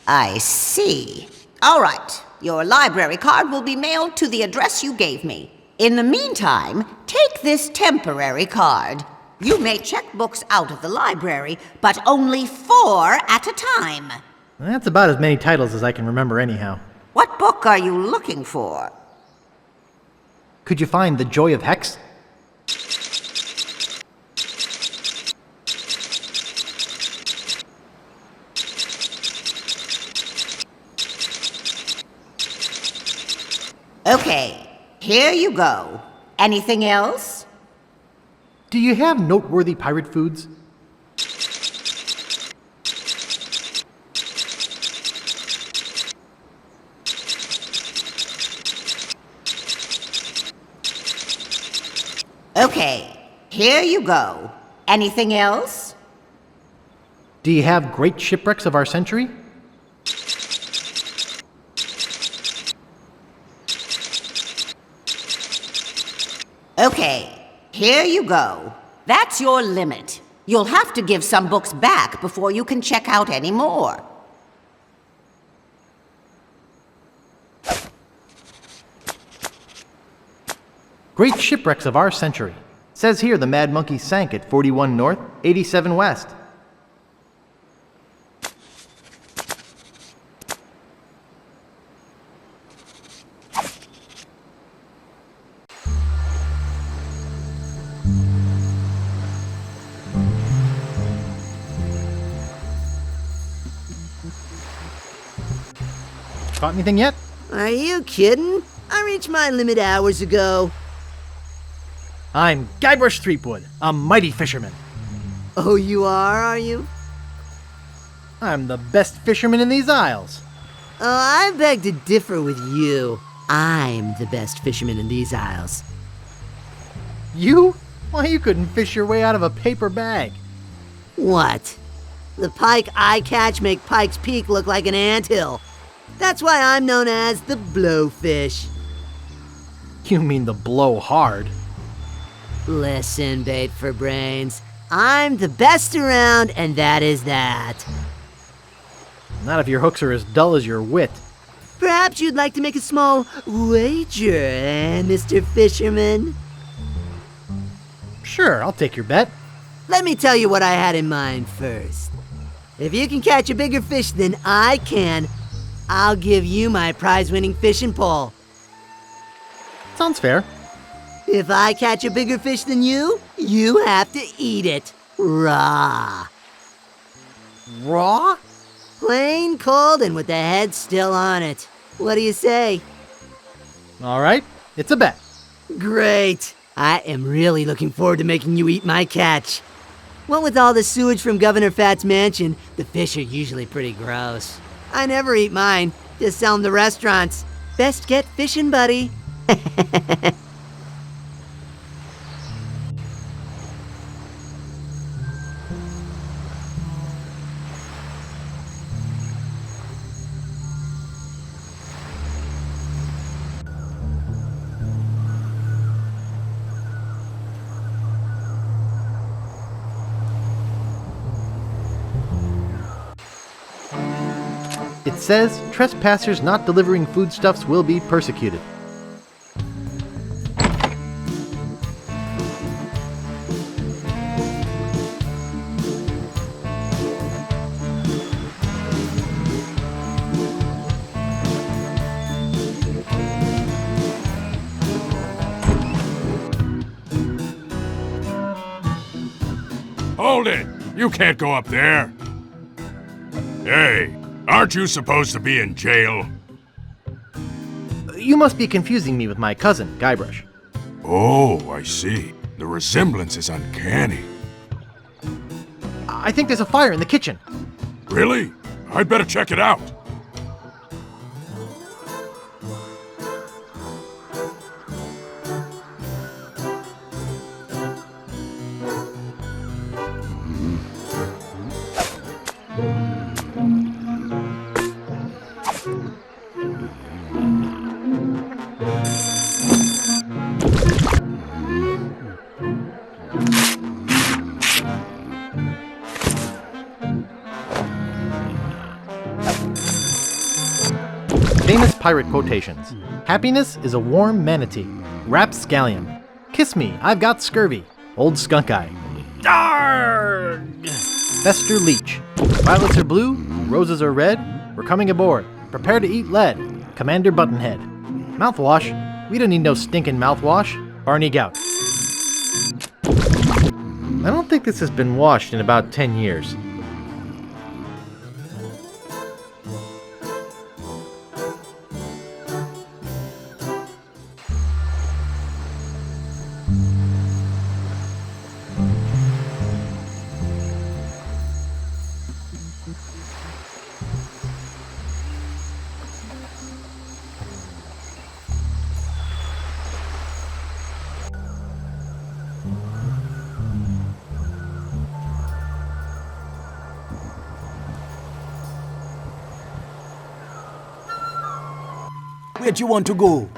I see. All right. Your library card will be mailed to the address you gave me. In the meantime, take this temporary card. You may check books out of the library, but only 4 at a time. That's about as many titles as I can remember anyhow. What book are you looking for? Could you find The Joy of Hex? Okay, here you go. Anything else? Do you have noteworthy pirate foods? Okay, here you go. Anything else? Do you have great shipwrecks of our century? Okay, here you go. That's your limit. You'll have to give some books back before you can check out any more. Great shipwrecks of our century. Says here the Mad Monkey sank at 41 North, 87 West. Caught anything yet? Are you kidding? I reached my limit hours ago. I'm Guybrush Threepwood, a mighty fisherman. Oh, you are you? I'm the best fisherman in these isles. Oh, I beg to differ with you. I'm the best fisherman in these isles. You? Why, you couldn't fish your way out of a paper bag. What? The pike I catch make Pike's Peak look like an anthill. That's why I'm known as the blowfish. You mean the blow hard. Listen, bait for brains. I'm the best around, and that is that. Not if your hooks are as dull as your wit. Perhaps you'd like to make a small wager, Mr. Fisherman? Sure, I'll take your bet. Let me tell you what I had in mind first. If you can catch a bigger fish than I can, I'll give you my prize-winning fishing pole. Sounds fair. If I catch a bigger fish than you, you have to eat it raw. Raw? Plain cold and with the head still on it. What do you say? All right, it's a bet. Great. I am really looking forward to making you eat my catch. What with all the sewage from Governor Fat's mansion, the fish are usually pretty gross. I never eat mine, just sell them to restaurants. Best get fishing, buddy. It says trespassers not delivering foodstuffs will be persecuted. Hold it! You can't go up there! Hey, aren't you supposed to be in jail? You must be confusing me with my cousin, Guybrush. Oh, I see. The resemblance is uncanny. I think there's a fire in the kitchen. Really? I'd better check it out. Famous pirate quotations. Happiness is a warm manatee. Rapscallion. Kiss me, I've got scurvy. Old skunk eye. Darg! Fester Leech. Violets are blue, roses are red. We're coming aboard. Prepare to eat lead. Commander Buttonhead. Mouthwash. We don't need no stinking mouthwash. Barney Gout. I don't think this has been washed in about 10 years. Where'd you want to go?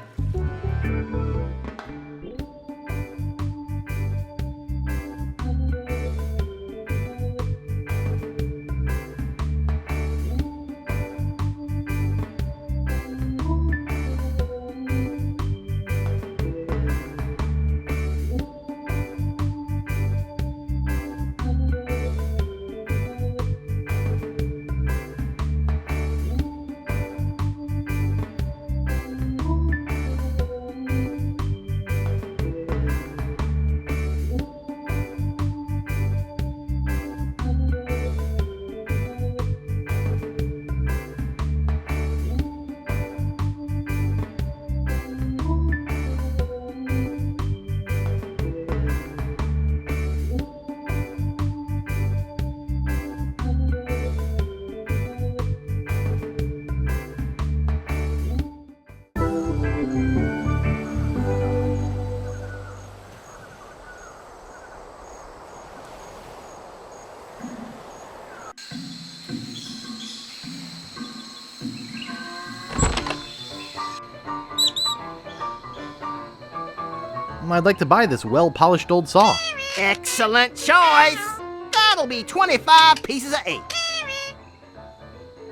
I'd like to buy this well-polished old saw. Excellent choice. That'll be 25 pieces of 8.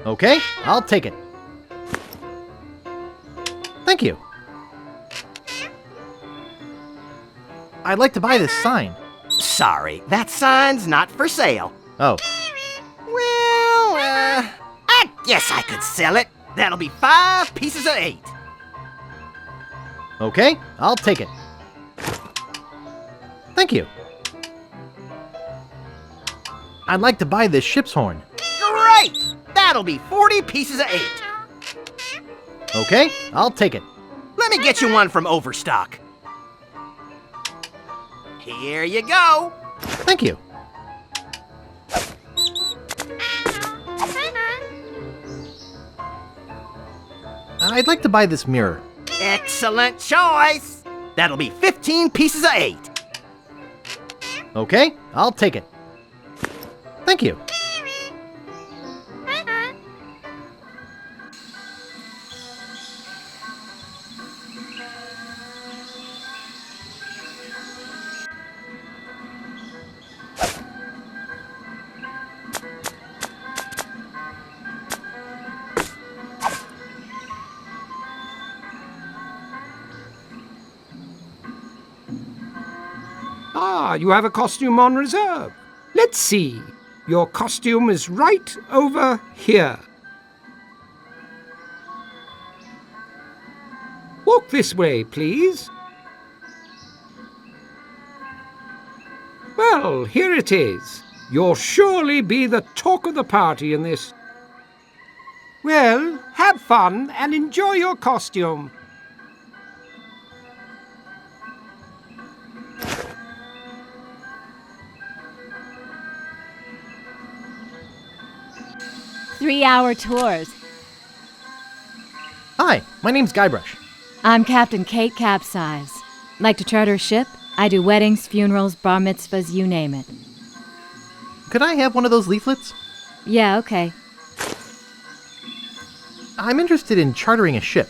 Okay, I'll take it. Thank you. I'd like to buy this sign. Sorry, that sign's not for sale. Oh. Well, I guess I could sell it. That'll be 5 pieces of 8. Okay, I'll take it. Thank you. I'd like to buy this ship's horn. Great! That'll be 40 pieces of 8. Okay, I'll take it. Let me get you one from Overstock. Here you go. Thank you. I'd like to buy this mirror. Excellent choice. That'll be 15 pieces of 8. Okay, I'll take it. Thank you. Ah, you have a costume on reserve. Let's see. Your costume is right over here. Walk this way, please. Well, here it is. You'll surely be the talk of the party in this. Well, have fun and enjoy your costume. Three-hour tours. Hi, my name's Guybrush. I'm Captain Kate Capsize. Like to charter a ship? I do weddings, funerals, bar mitzvahs, you name it. Could I have one of those leaflets? Yeah, okay. I'm interested in chartering a ship.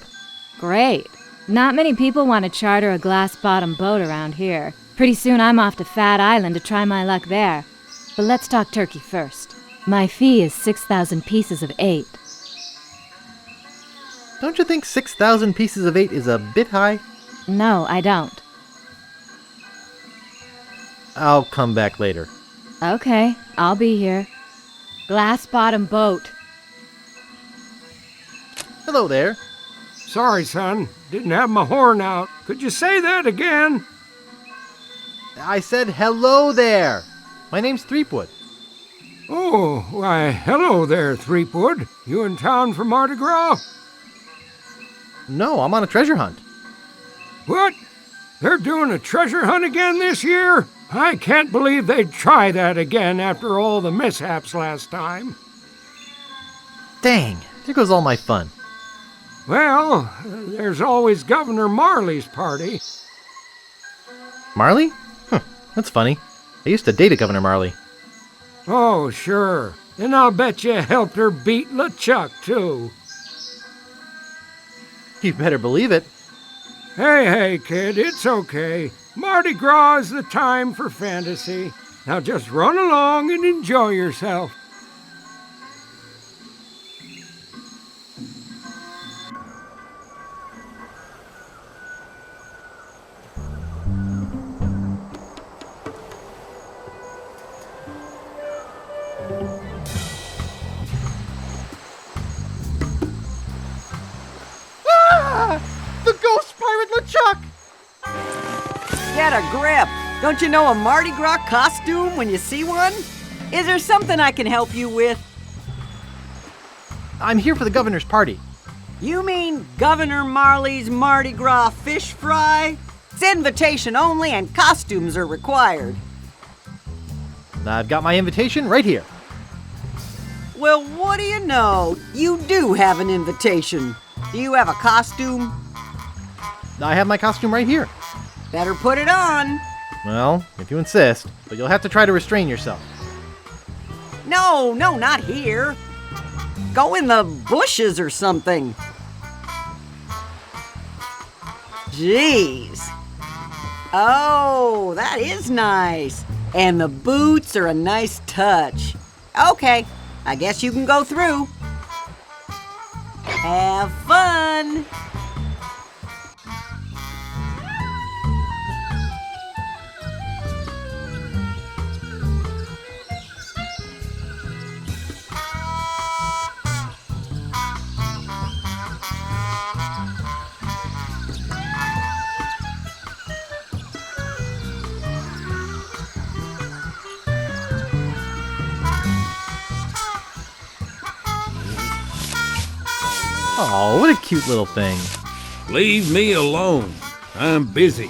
Great. Not many people want to charter a glass-bottom boat around here. Pretty soon I'm off to Fat Island to try my luck there. But let's talk turkey first. My fee is 6,000 pieces of 8. Don't you think 6,000 pieces of 8 is a bit high? No, I don't. I'll come back later. Okay, I'll be here. Glass-bottom boat. Hello there. Sorry, son. Didn't have my horn out. Could you say that again? I said hello there. My name's Threepwood. Oh, why, hello there, Threepwood. You in town for Mardi Gras? No, I'm on a treasure hunt. What? They're doing a treasure hunt again this year? I can't believe they'd try that again after all the mishaps last time. Dang, there goes all my fun. Well, there's always Governor Marley's party. Marley? Huh, that's funny. I used to date a Governor Marley. Oh, sure. And I'll bet you helped her beat Lechuck, too. You better believe it. Hey, kid, it's okay. Mardi Gras is the time for fantasy. Now just run along and enjoy yourself. The ghost pirate LeChuck! Get a grip! Don't you know a Mardi Gras costume when you see one? Is there something I can help you with? I'm here for the governor's party. You mean Governor Marley's Mardi Gras fish fry? It's invitation only and costumes are required. I've got my invitation right here. Well, what do you know? You do have an invitation. Do you have a costume? I have my costume right here. Better put it on. Well, if you insist, but you'll have to try to restrain yourself. No, not here. Go in the bushes or something. Jeez. Oh, that is nice. And the boots are a nice touch. Okay, I guess you can go through. Have fun! Oh, what a cute little thing. Leave me alone. I'm busy.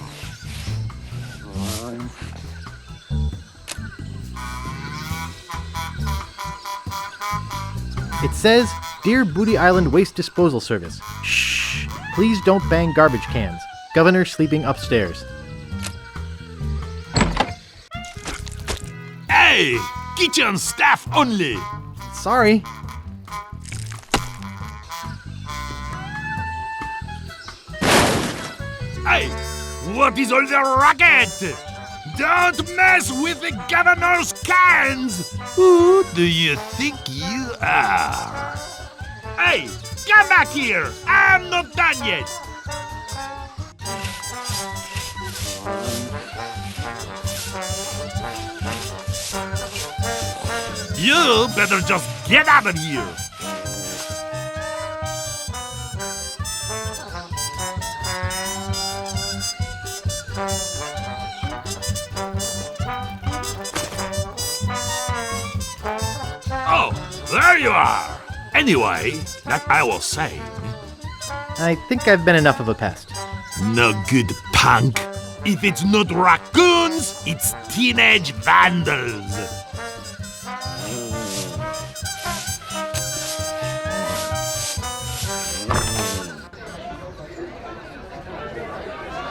It says, Dear Booty Island Waste Disposal Service. Shh. Please don't bang garbage cans. Governor sleeping upstairs. Hey! Kitchen staff only! Sorry. Hey! What is all the racket? Don't mess with the governor's cans! Who do you think you are? Hey! Come back here! I'm not done yet! You better just get out of here! Oh, there you are! Anyway, like I was saying... I think I've been enough of a pest. No good, punk! If it's not raccoons, it's teenage vandals!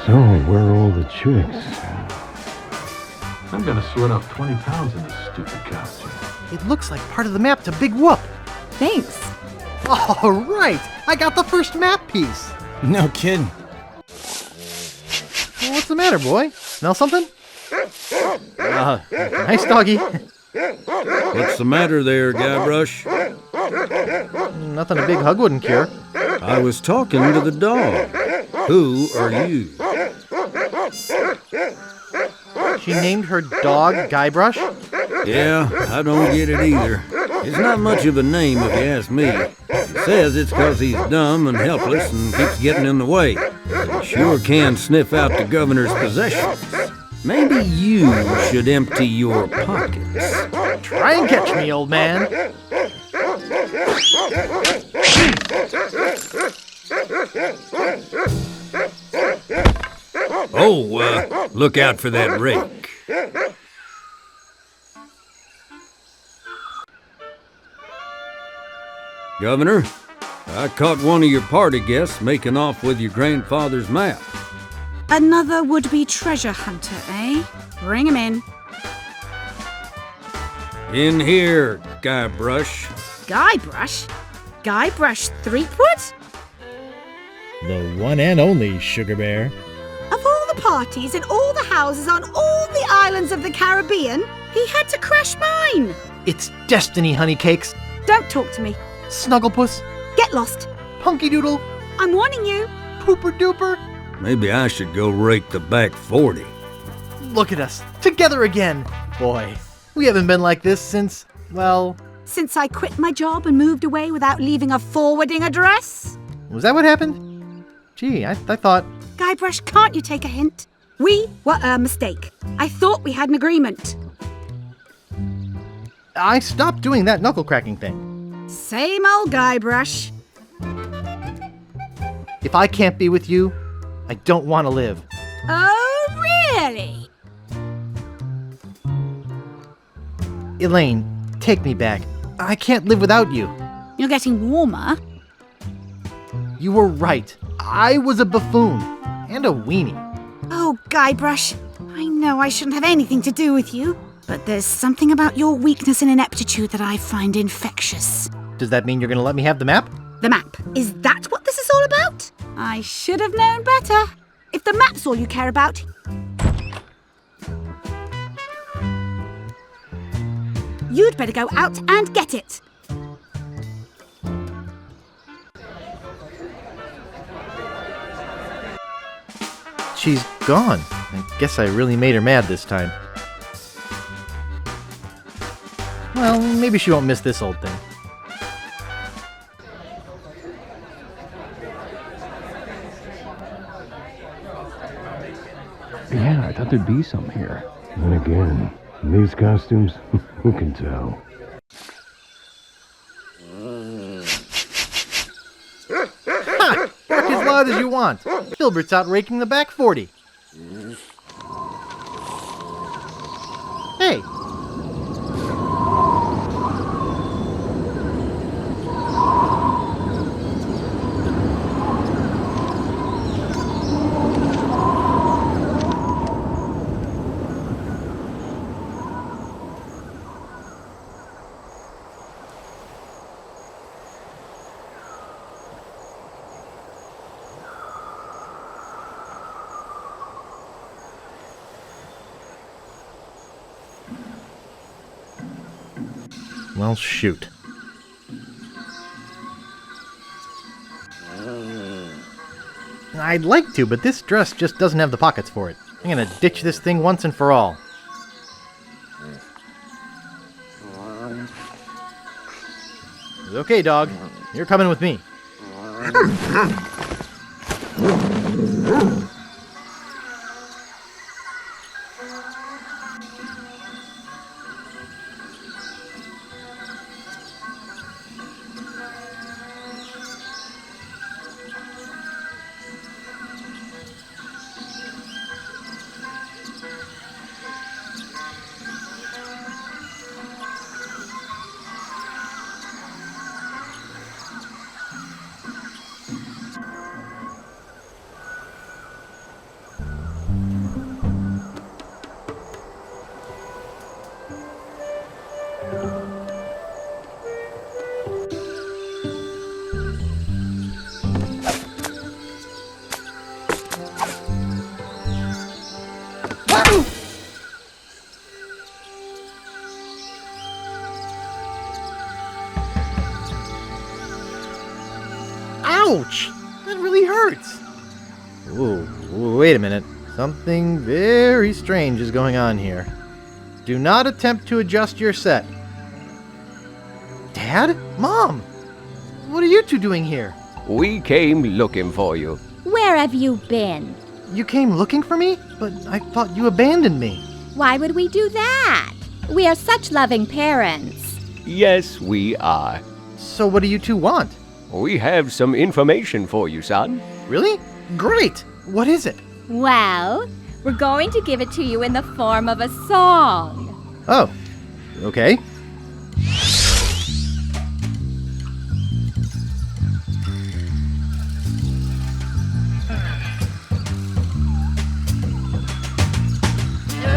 So, where are all the chicks? I'm gonna sweat off 20 pounds in this stupid costume. It looks like part of the map to Big Whoop. Thanks. All right, I got the first map piece. No kidding. Well, what's the matter, boy? Smell something? Nice doggy. What's the matter there, Guybrush? Nothing a big hug wouldn't cure. I was talking to the dog. Who are you? She named her dog Guybrush? Yeah, I don't get it either. It's not much of a name if you ask me. She says it's because he's dumb and helpless and keeps getting in the way. He sure can sniff out the governor's possessions. Maybe you should empty your pockets. Try and catch me, old man. Oh, look out for that rake. Governor, I caught one of your party guests making off with your grandfather's map. Another would-be treasure hunter, eh? Bring him in. In here, Guybrush. Guybrush? Guybrush Threepwood? The one and only Sugar Bear. Of all the parties in all the houses on all the islands of the Caribbean, he had to crash mine. It's destiny, honey cakes. Don't talk to me. Snugglepuss. Get lost. Punky Doodle. I'm warning you. Pooper Duper. Maybe I should go rake the back 40. Look at us, together again. Boy, we haven't been like this since, well... Since I quit my job and moved away without leaving a forwarding address? Was that what happened? Gee, I thought... Guybrush, can't you take a hint? We were a mistake. I thought we had an agreement. I stopped doing that knuckle-cracking thing. Same old Guybrush. If I can't be with you, I don't want to live. Oh, really? Elaine, take me back. I can't live without you. You're getting warmer. You were right. I was a buffoon. And a weenie. Oh, Guybrush. I know I shouldn't have anything to do with you, but there's something about your weakness and ineptitude that I find infectious. Does that mean you're going to let me have the map? The map. Is that what this is all about? I should have known better. If the map's all you care about... You'd better go out and get it. She's gone. I guess I really made her mad this time. Well, maybe she won't miss this old thing. Yeah, I thought there'd be some here. Then again, in these costumes, who can tell? loud as you want. Filbert's out raking the back 40. Hey. Well, shoot. I'd like to, but this dress just doesn't have the pockets for it. I'm gonna ditch this thing once and for all. Okay, dog. You're coming with me. Ouch! That really hurts! Ooh, wait a minute. Something very strange is going on here. Do not attempt to adjust your set. Dad? Mom! What are you two doing here? We came looking for you. Where have you been? You came looking for me? But I thought you abandoned me. Why would we do that? We are such loving parents. Yes, we are. So what do you two want? We have some information for you, son. Really? Great! What is it? Well, we're going to give it to you in the form of a song. Oh, okay.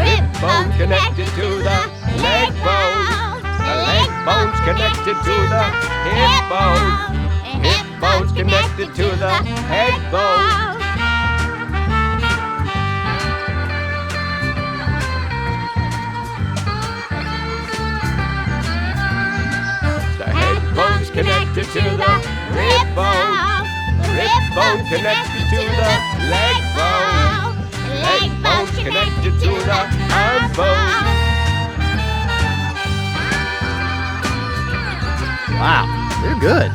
Hip bone connected to the leg bone. The leg bone's connected to the hip bone. Hip bone's connected to the head bone. The head bone's connected to the rib bone. Rib bone connected to the leg bone. Leg bone's connected to the arm bone. Wow, they're good.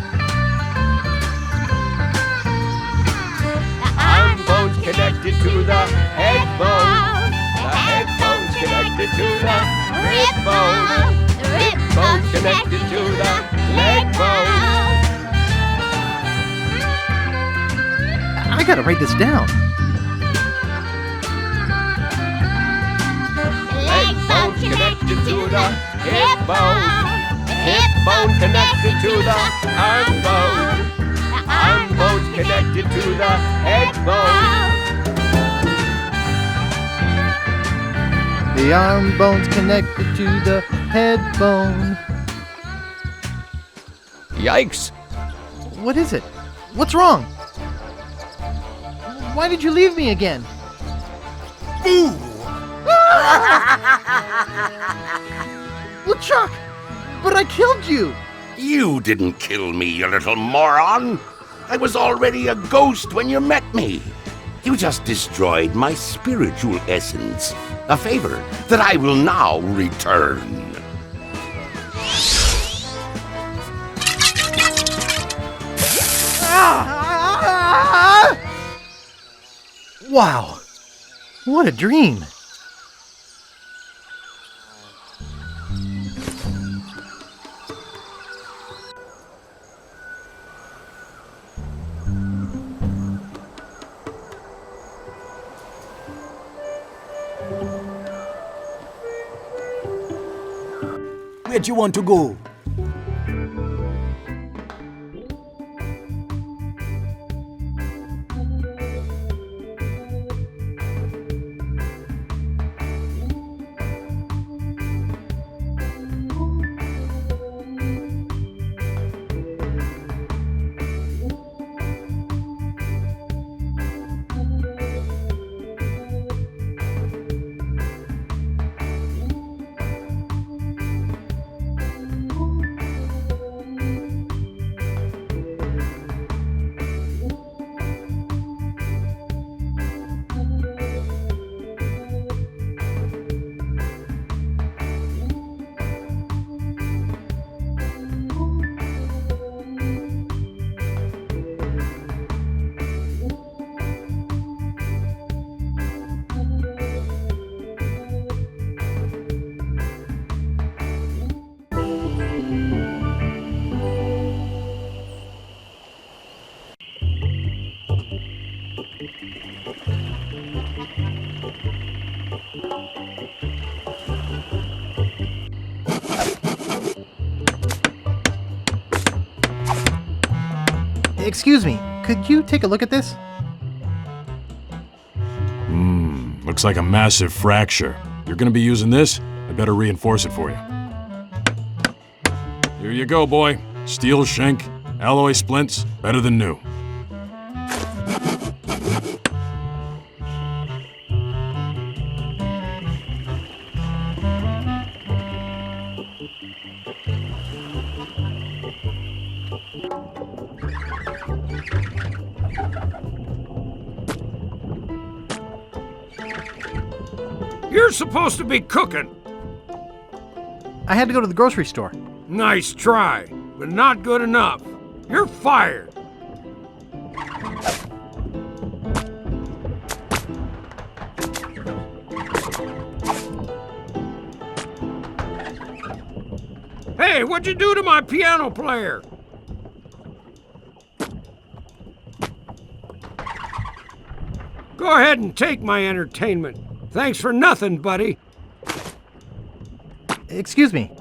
Connected to the head bone. The head bone's connected to the rib bone. The rib bone's connected to the leg bone. I gotta write this down. Leg bone's connected to the hip bone. Hip bone connected to the arm bone. Arm bone's connected to the head bone. The arm bone's connected to the head bone. Yikes! What is it? What's wrong? Why did you leave me again? Ooh! Lechuck! But I killed you! You didn't kill me, you little moron! I was already a ghost when you met me. You just destroyed my spiritual essence, a favor that I will now return. Wow! What a dream! Where'd you want to go? Excuse me, could you take a look at this? Looks like a massive fracture. You're gonna be using this? I better reinforce it for you. Here you go, boy. Steel shank, alloy splints, better than new. You're supposed to be cooking. I had to go to the grocery store. Nice try, but not good enough. You're fired. Hey, what'd you do to my piano player? Go ahead and take my entertainment. Thanks for nothing, buddy. Excuse me.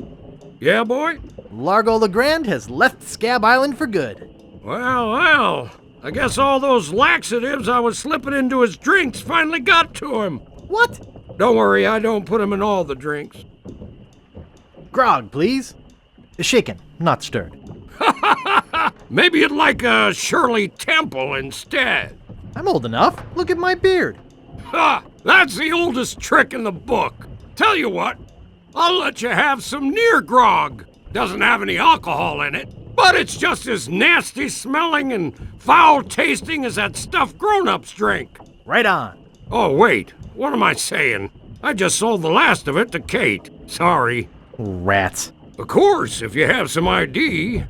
Yeah, boy? Largo Legrand has left Scabb Island for good. Well, I guess all those laxatives I was slipping into his drinks finally got to him. What? Don't worry, I don't put him in all the drinks. Grog, please. Shaken, not stirred. Maybe you'd like a Shirley Temple instead. I'm old enough. Look at my beard. Ha! That's the oldest trick in the book. Tell you what, I'll let you have some near grog. Doesn't have any alcohol in it, but it's just as nasty smelling and foul tasting as that stuff grown-ups drink. Right on. Oh, wait, what am I saying? I just sold the last of it to Kate. Sorry. Rats. Of course, if you have some ID.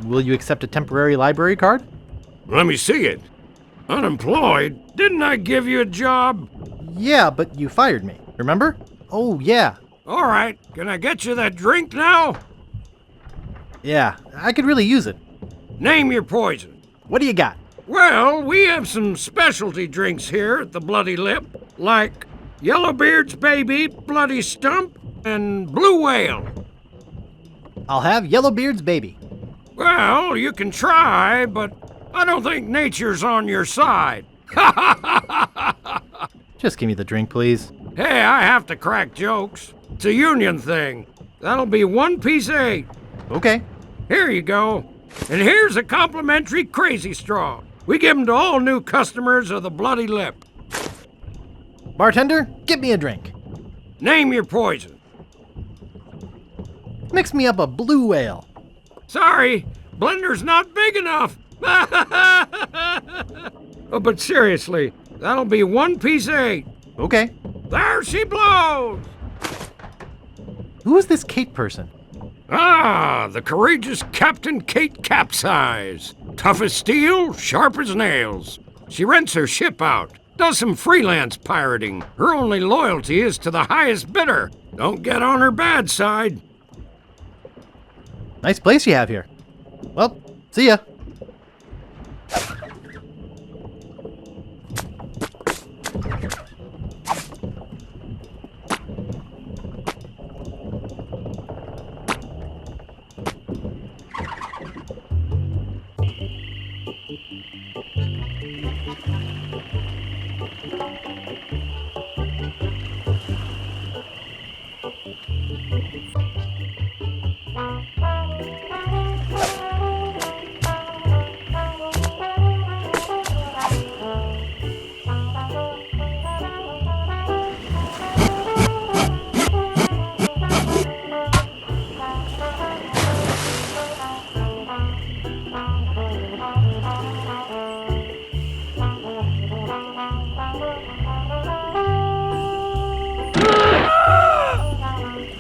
Will you accept a temporary library card? Let me see it. Unemployed? Didn't I give you a job? Yeah, but you fired me, remember? Oh, yeah. All right, can I get you that drink now? Yeah, I could really use it. Name your poison. What do you got? Well, we have some specialty drinks here at the Bloody Lip, like Yellowbeard's Baby, Bloody Stump, and Blue Whale. I'll have Yellowbeard's Baby. Well, you can try, but I don't think nature's on your side. Just give me the drink, please. Hey, I have to crack jokes. It's a union thing. That'll be 1 piece 8. Okay. Here you go. And here's a complimentary crazy straw. We give them to all new customers of the Bloody Lip. Bartender, get me a drink. Name your poison. Mix me up a Blue Whale. Sorry, blender's not big enough. Oh, but seriously, that'll be 1 piece 8. Okay. There she blows! Who is this Kate person? Ah, the courageous Captain Kate Capsize. Tough as steel, sharp as nails. She rents her ship out, does some freelance pirating. Her only loyalty is to the highest bidder. Don't get on her bad side. Nice place you have here. Well, see ya.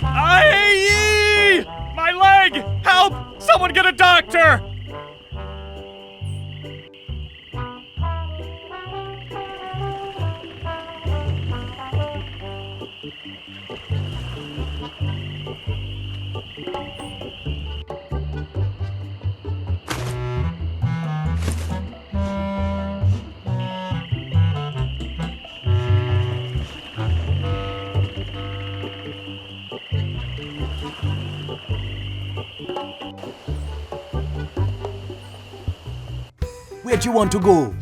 Aye! My leg! Help! Someone get a doctor! Where'd you want to go?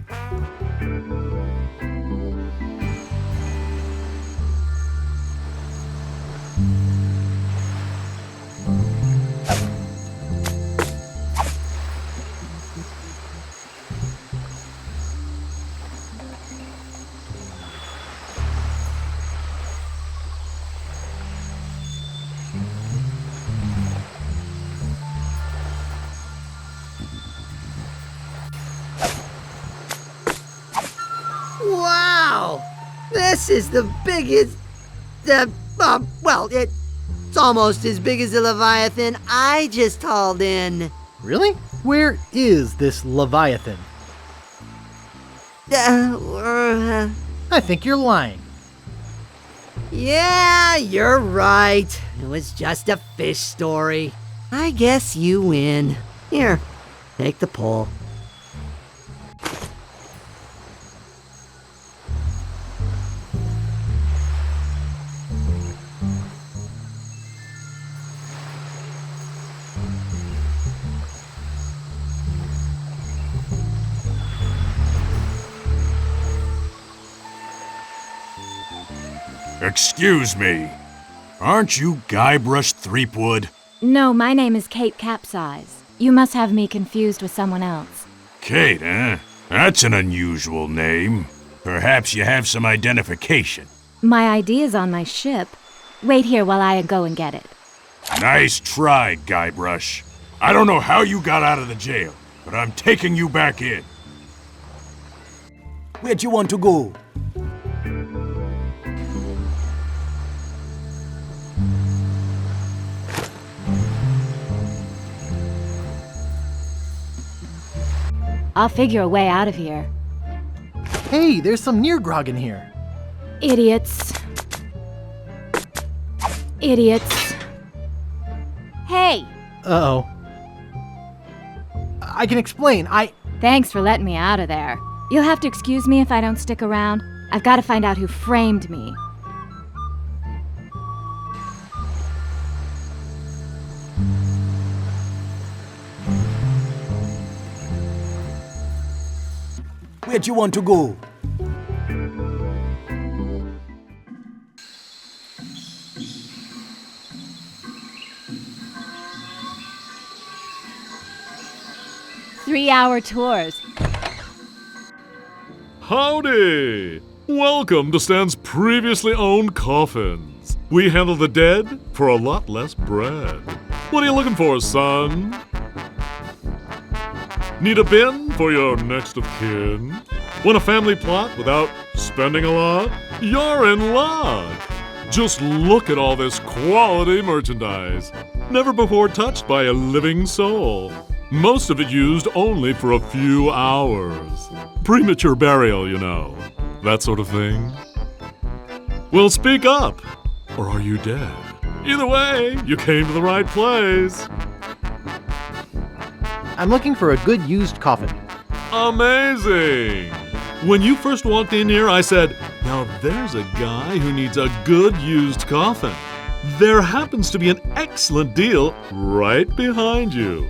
Wow! This is the biggest... well, it's almost as big as the Leviathan I just hauled in. Really? Where is this Leviathan? I think you're lying. Yeah, you're right. It was just a fish story. I guess you win. Here, take the pole. Excuse me. Aren't you Guybrush Threepwood? No, my name is Kate Capsize. You must have me confused with someone else. Kate, eh? That's an unusual name. Perhaps you have some identification. My ID is on my ship. Wait here while I go and get it. Nice try, Guybrush. I don't know how you got out of the jail, but I'm taking you back in. Where'd you want to go? I'll figure a way out of here. Hey, there's some Neargrog in here. Idiots. Idiots. Hey! Uh-oh. I can explain. Thanks for letting me out of there. You'll have to excuse me if I don't stick around. I've got to find out who framed me. Where'd you want to go? Three-hour tours. Howdy! Welcome to Stan's previously owned coffins. We handle the dead for a lot less bread. What are you looking for, son? Need a bin for your next of kin? Want a family plot without spending a lot? You're in luck! Just look at all this quality merchandise. Never before touched by a living soul. Most of it used only for a few hours. Premature burial, you know. That sort of thing. Well, speak up. Or are you dead? Either way, you came to the right place. I'm looking for a good used coffin. Amazing! When you first walked in here, I said, now there's a guy who needs a good used coffin. There happens to be an excellent deal right behind you.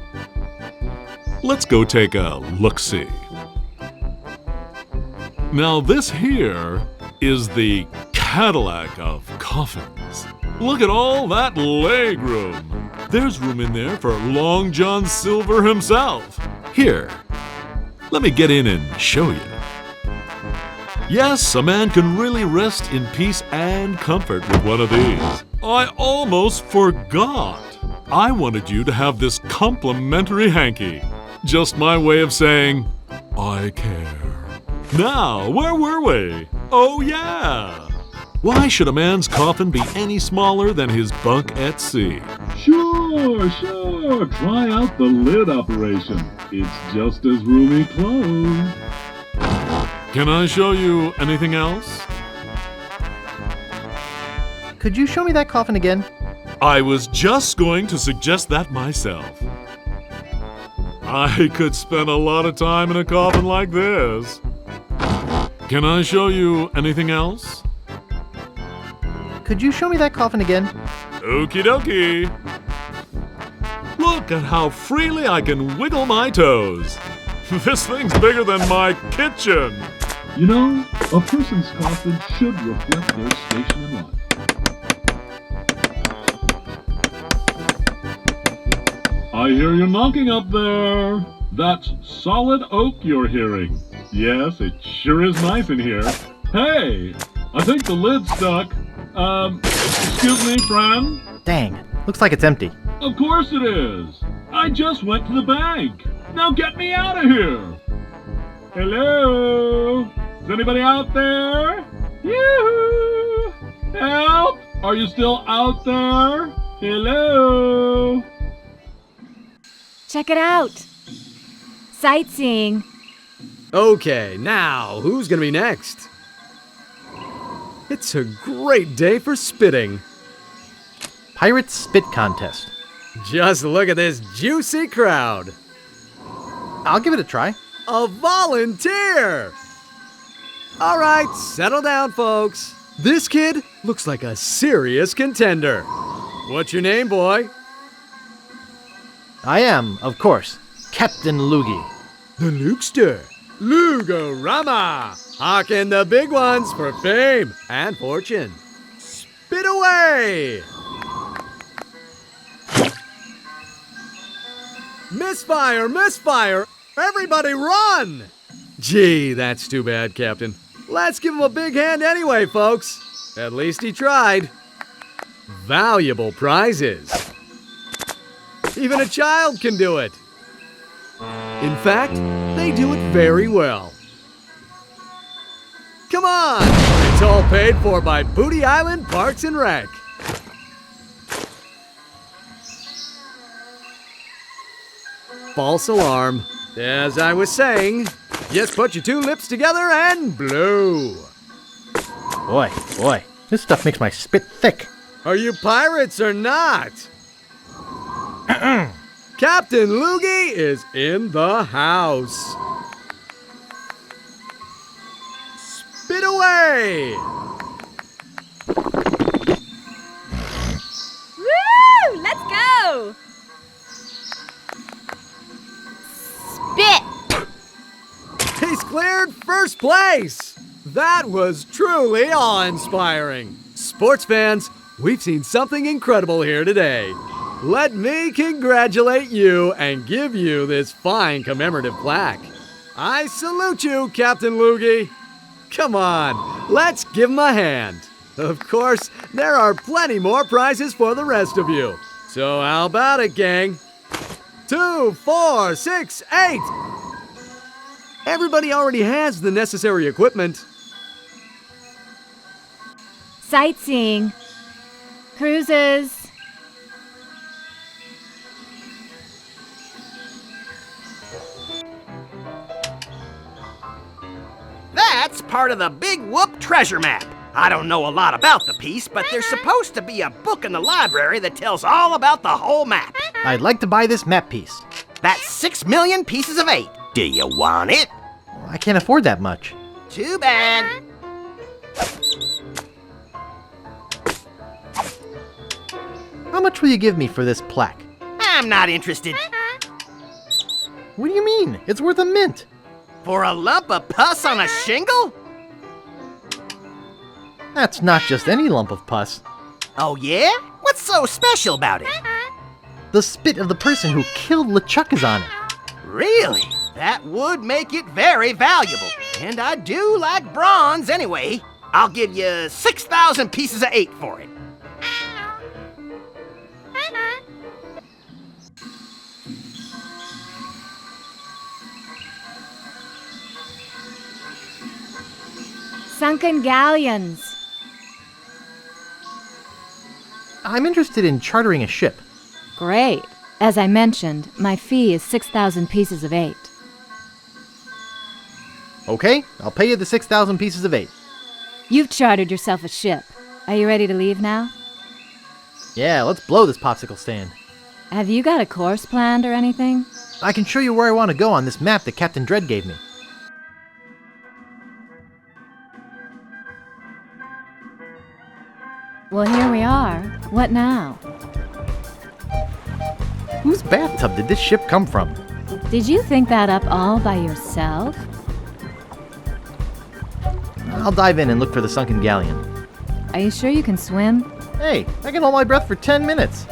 Let's go take a look-see. Now this here is the Cadillac of coffins. Look at all that leg room. There's room in there for Long John Silver himself. Here, let me get in and show you. Yes, a man can really rest in peace and comfort with one of these. I almost forgot. I wanted you to have this complimentary hanky. Just my way of saying, I care. Now, where were we? Oh yeah! Why should a man's coffin be any smaller than his bunk at sea? Sure. Try out the lid operation. It's just as roomy closed. Can I show you anything else? Could you show me that coffin again? I was just going to suggest that myself. I could spend a lot of time in a coffin like this. Can I show you anything else? Could you show me that coffin again? Okie dokie. Look at how freely I can wiggle my toes. This thing's bigger than my kitchen. You know, a person's coffin should reflect their station in life. I hear you knocking up there. That's solid oak you're hearing. Yes, it sure is nice in here. Hey, I think the lid's stuck. Excuse me, friend? Dang, looks like it's empty. Of course it is. I just went to the bank. Now get me out of here. Hello? Is anybody out there? Yoo-hoo! Help! Are you still out there? Hello? Check it out. Sightseeing. Okay, now, who's gonna be next? It's a great day for spitting. Pirate Spit Contest. Just look at this juicy crowd. I'll give it a try. A volunteer! All right, settle down, folks. This kid looks like a serious contender. What's your name, boy? I am, of course, Captain Loogie. The Lukester. Lugorama! Hawking the big ones for fame and fortune. Spit away! Misfire! Misfire! Everybody run! Gee, that's too bad, Captain. Let's give him a big hand anyway, folks. At least he tried. Valuable prizes. Even a child can do it. In fact, they do it very well. Come on! It's all paid for by Booty Island Parks and Rec. False alarm. As I was saying, just put your two lips together and blow. Boy, this stuff makes my spit thick. Are you pirates or not? Captain Loogie is in the house. Spit away! Woo! Let's go! Spit! He's cleared first place! That was truly awe-inspiring. Sports fans, we've seen something incredible here today. Let me congratulate you and give you this fine commemorative plaque. I salute you, Captain Loogie. Come on, let's give him a hand. Of course, there are plenty more prizes for the rest of you. So how about it, gang? 2, 4, 6, 8. Everybody already has the necessary equipment. Sightseeing. Cruises. That's part of the Big Whoop treasure map. I don't know a lot about the piece, but there's supposed to be a book in the library that tells all about the whole map. I'd like to buy this map piece. That's 6 million pieces of 8. Do you want it? I can't afford that much. Too bad. How much will you give me for this plaque? I'm not interested. What do you mean? It's worth a mint. For a lump of pus on a shingle? That's not just any lump of pus. Oh yeah? What's so special about it? The spit of the person who killed Lechuck is on it. Really? That would make it very valuable. And I do like bronze anyway. I'll give you 6,000 pieces of 8 for it. Sunken galleons. I'm interested in chartering a ship. Great. As I mentioned, my fee is 6,000 pieces of 8. Okay, I'll pay you the 6,000 pieces of 8. You've chartered yourself a ship. Are you ready to leave now? Yeah, let's blow this popsicle stand. Have you got a course planned or anything? I can show you where I want to go on this map that Captain Dread gave me. Well, here we are. What now? Whose bathtub did this ship come from? Did you think that up all by yourself? I'll dive in and look for the sunken galleon. Are you sure you can swim? Hey, I can hold my breath for 10 minutes.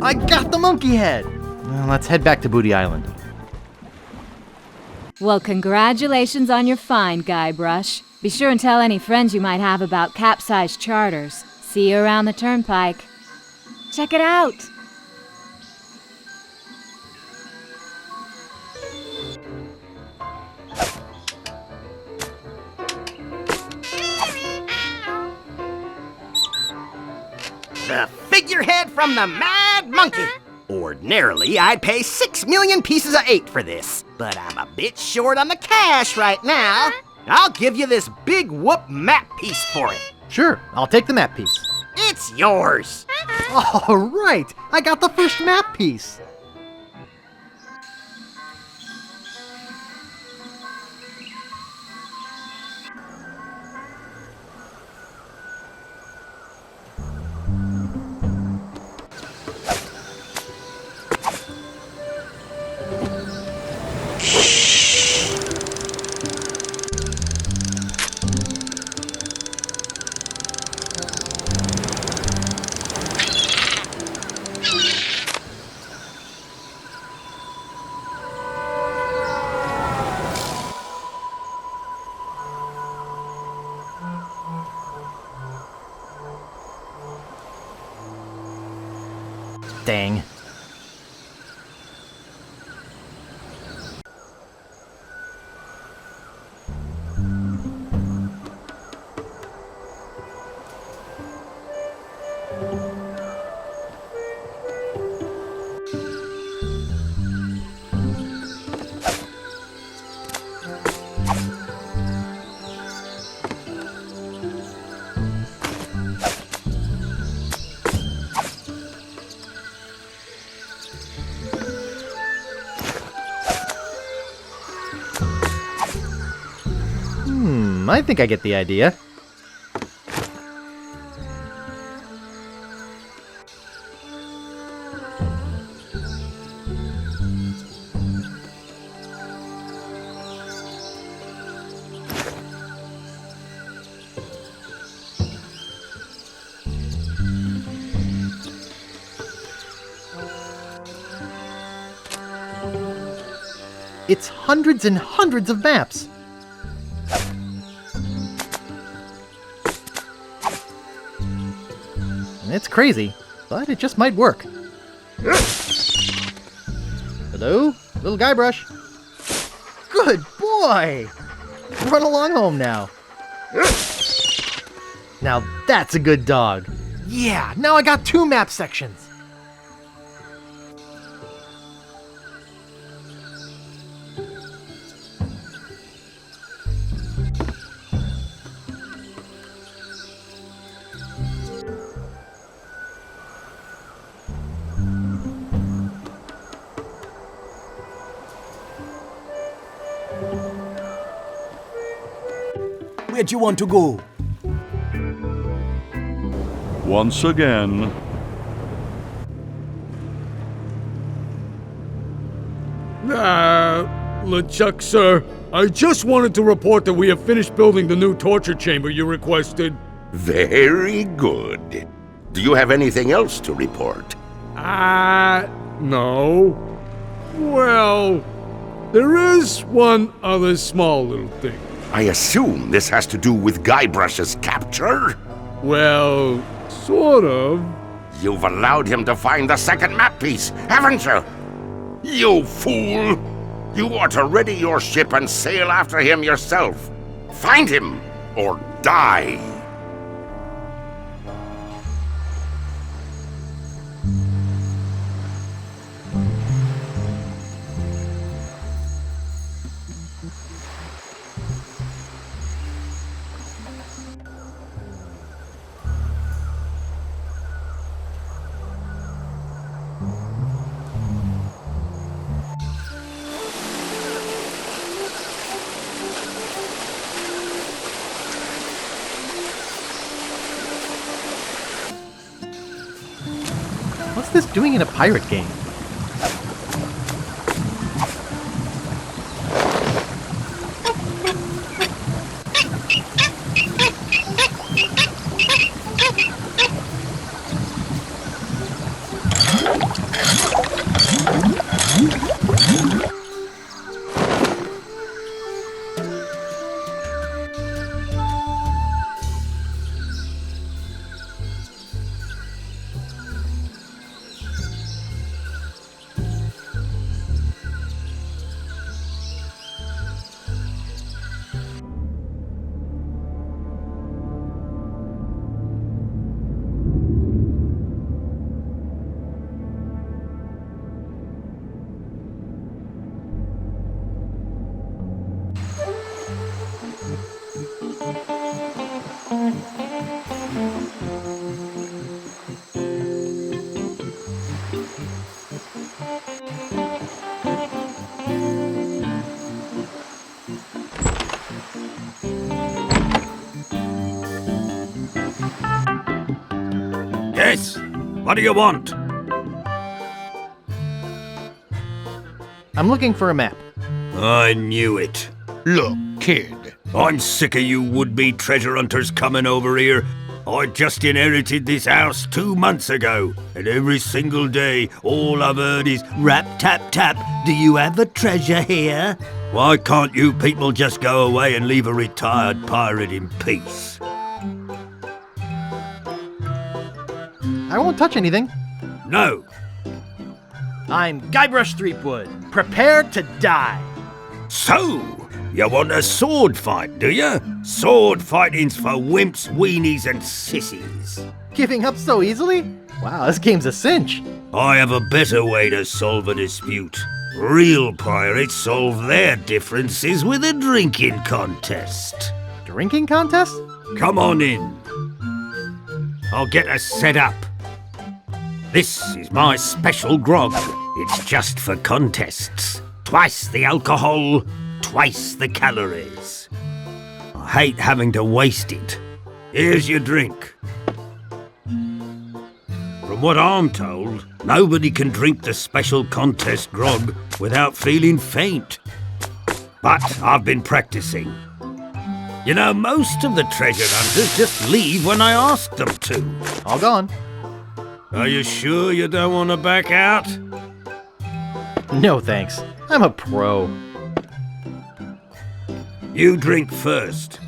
I got the monkey head! Well, let's head back to Booty Island. Well, congratulations on your find, Guybrush. Be sure and tell any friends you might have about capsized charters. See you around the turnpike. Check it out! The figurehead from the Mad Monkey. Ordinarily, I'd pay 6 million pieces of 8 for this, but I'm a bit short on the cash right now. I'll give you this big whoop map piece for it. Sure, I'll take the map piece. It's yours. All right, I got the first map piece. Dang. I think I get the idea. It's hundreds and hundreds of maps. It's crazy, but it just might work. Hello? Little Guybrush? Good boy! Run along home now. Now that's a good dog. Yeah, now I got 2 map sections. Where'd you want to go? Once again. Lechuck, sir. I just wanted to report that we have finished building the new torture chamber you requested. Very good. Do you have anything else to report? No. Well, there is one other small little thing. I assume this has to do with Guybrush's capture? Well, sort of. You've allowed him to find the second map piece, haven't you? You fool! You ought to ready your ship and sail after him yourself. Find him, or die! What's this doing in a pirate game? Yes? What do you want? I'm looking for a map. I knew it. Look, kid, I'm sick of you would-be treasure hunters coming over here. I just inherited this house 2 months ago, and every single day, all I've heard is rap, tap, tap. Do you have a treasure here? Why can't you people just go away and leave a retired pirate in peace? I won't touch anything. No. I'm Guybrush Threepwood. Prepare to die. So, you want a sword fight, do you? Sword fighting's for wimps, weenies, and sissies. Giving up so easily? Wow, this game's a cinch. I have a better way to solve a dispute. Real pirates solve their differences with a drinking contest. Drinking contest? Come on in. I'll get us set up. This is my special grog. It's just for contests. Twice the alcohol, twice the calories. I hate having to waste it. Here's your drink. From what I'm told, nobody can drink the special contest grog without feeling faint. But I've been practicing. You know, most of the treasure hunters just leave when I ask them to. All gone. Are you sure you don't want to back out? No thanks. I'm a pro. You drink first.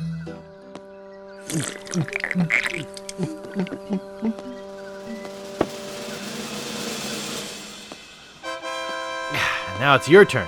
Now it's your turn.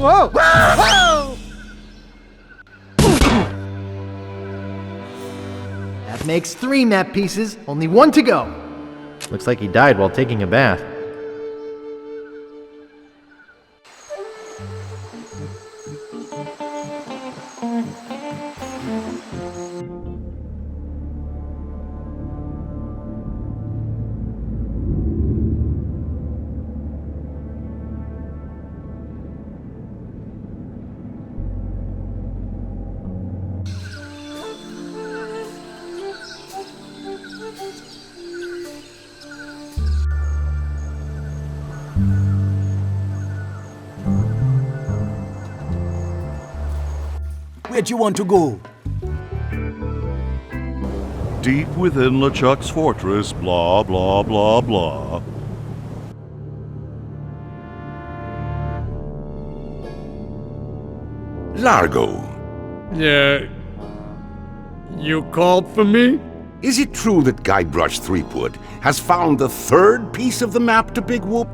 Whoa! Whoa! That makes 3 map pieces, only 1 to go. Looks like he died while taking a bath. Where'd you want to go? Deep within Lechuck's fortress, blah, blah, blah, blah. Largo. Yeah. You called for me? Is it true that Guybrush Threepwood has found the 3rd piece of the map to Big Whoop?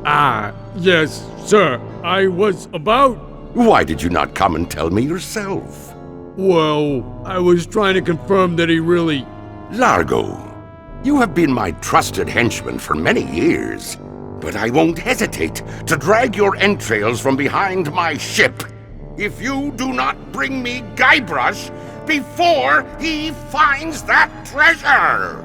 Ah, yes, sir. I was about... Why did you not come and tell me yourself? Well, I was trying to confirm that he really... Largo, you have been my trusted henchman for many years, but I won't hesitate to drag your entrails from behind my ship if you do not bring me Guybrush before he finds that treasure!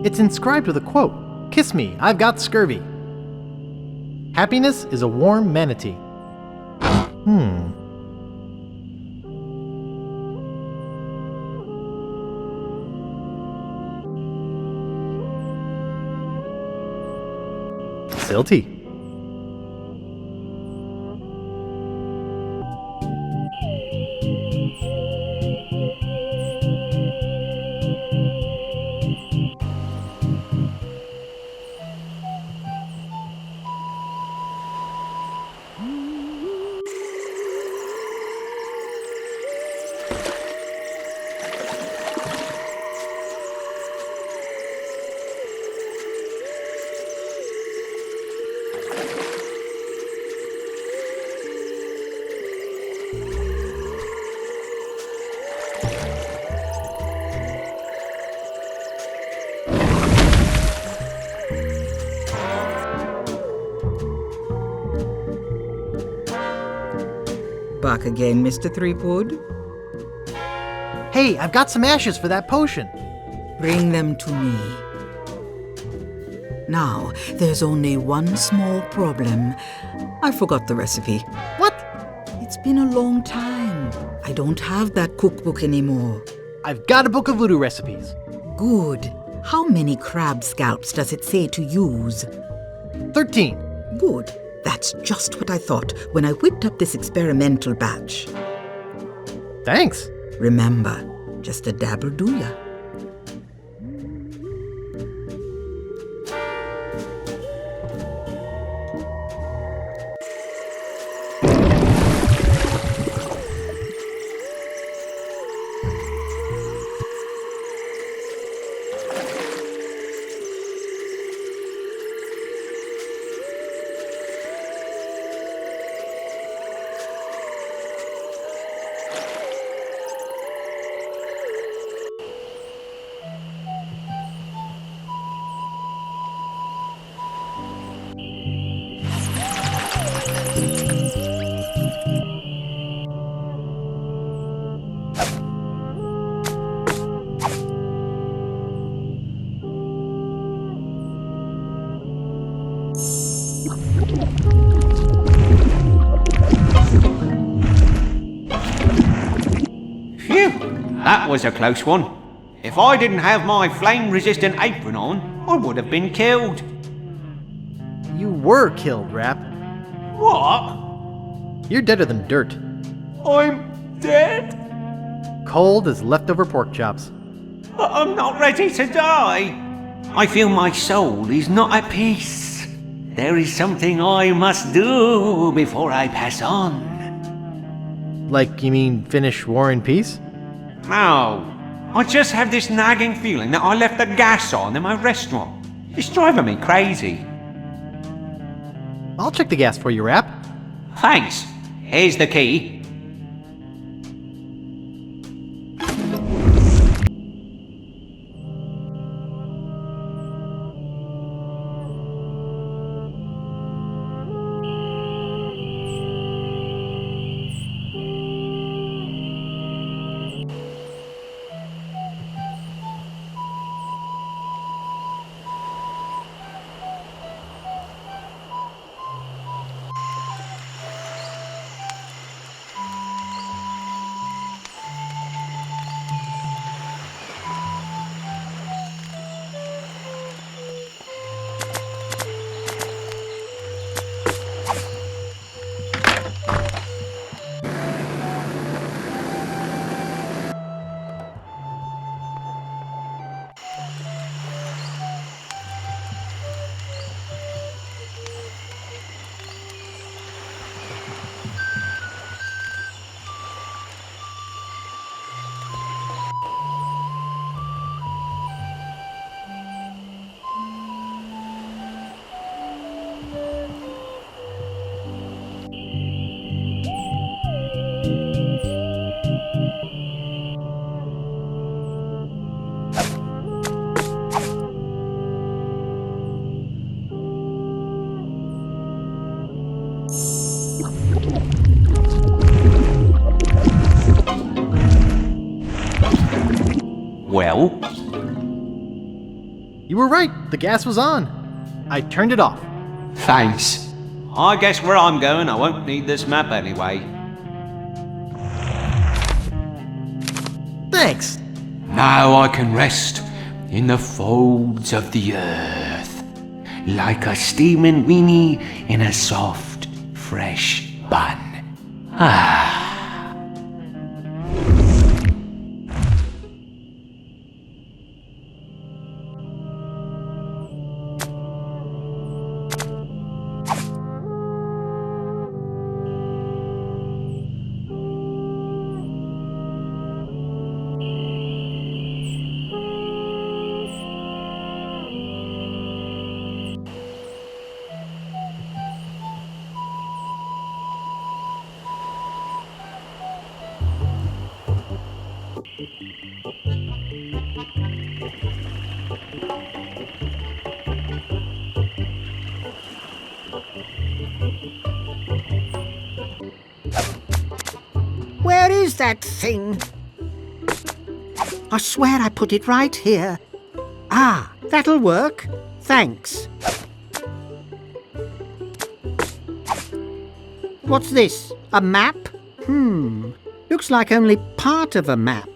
It's inscribed with a quote. "Kiss me, I've got scurvy." Happiness is a warm manatee. Silty. Back again, Mr. Threepwood? Hey, I've got some ashes for that potion. Bring them to me. Now, there's only one small problem. I forgot the recipe. What? It's been a long time. I don't have that cookbook anymore. I've got a book of voodoo recipes. Good. How many crab scalps does it say to use? 13. Good. That's just what I thought when I whipped up this experimental batch. Thanks. Remember, just a dabble do ya. that was a close one. If I didn't have my flame-resistant apron on, I would have been killed. You were killed, Rap. What? You're deader than dirt. I'm dead? Cold as leftover pork chops. I'm not ready to die. I feel my soul is not at peace. There is something I must do before I pass on. Like, you mean finish War and Peace? No. I just have this nagging feeling that I left the gas on in my restaurant. It's driving me crazy. I'll check the gas for you, Rap. Thanks. Here's the key. Well? You were right. The gas was on. I turned it off. Thanks. I guess where I'm going, I won't need this map anyway. Thanks. Now I can rest in the folds of the earth, like a steaming weenie in a soft, fresh bun. Ah. Where is that thing? I swear I put it right here. Ah, that'll work. Thanks. What's this? A map? Looks like only part of a map.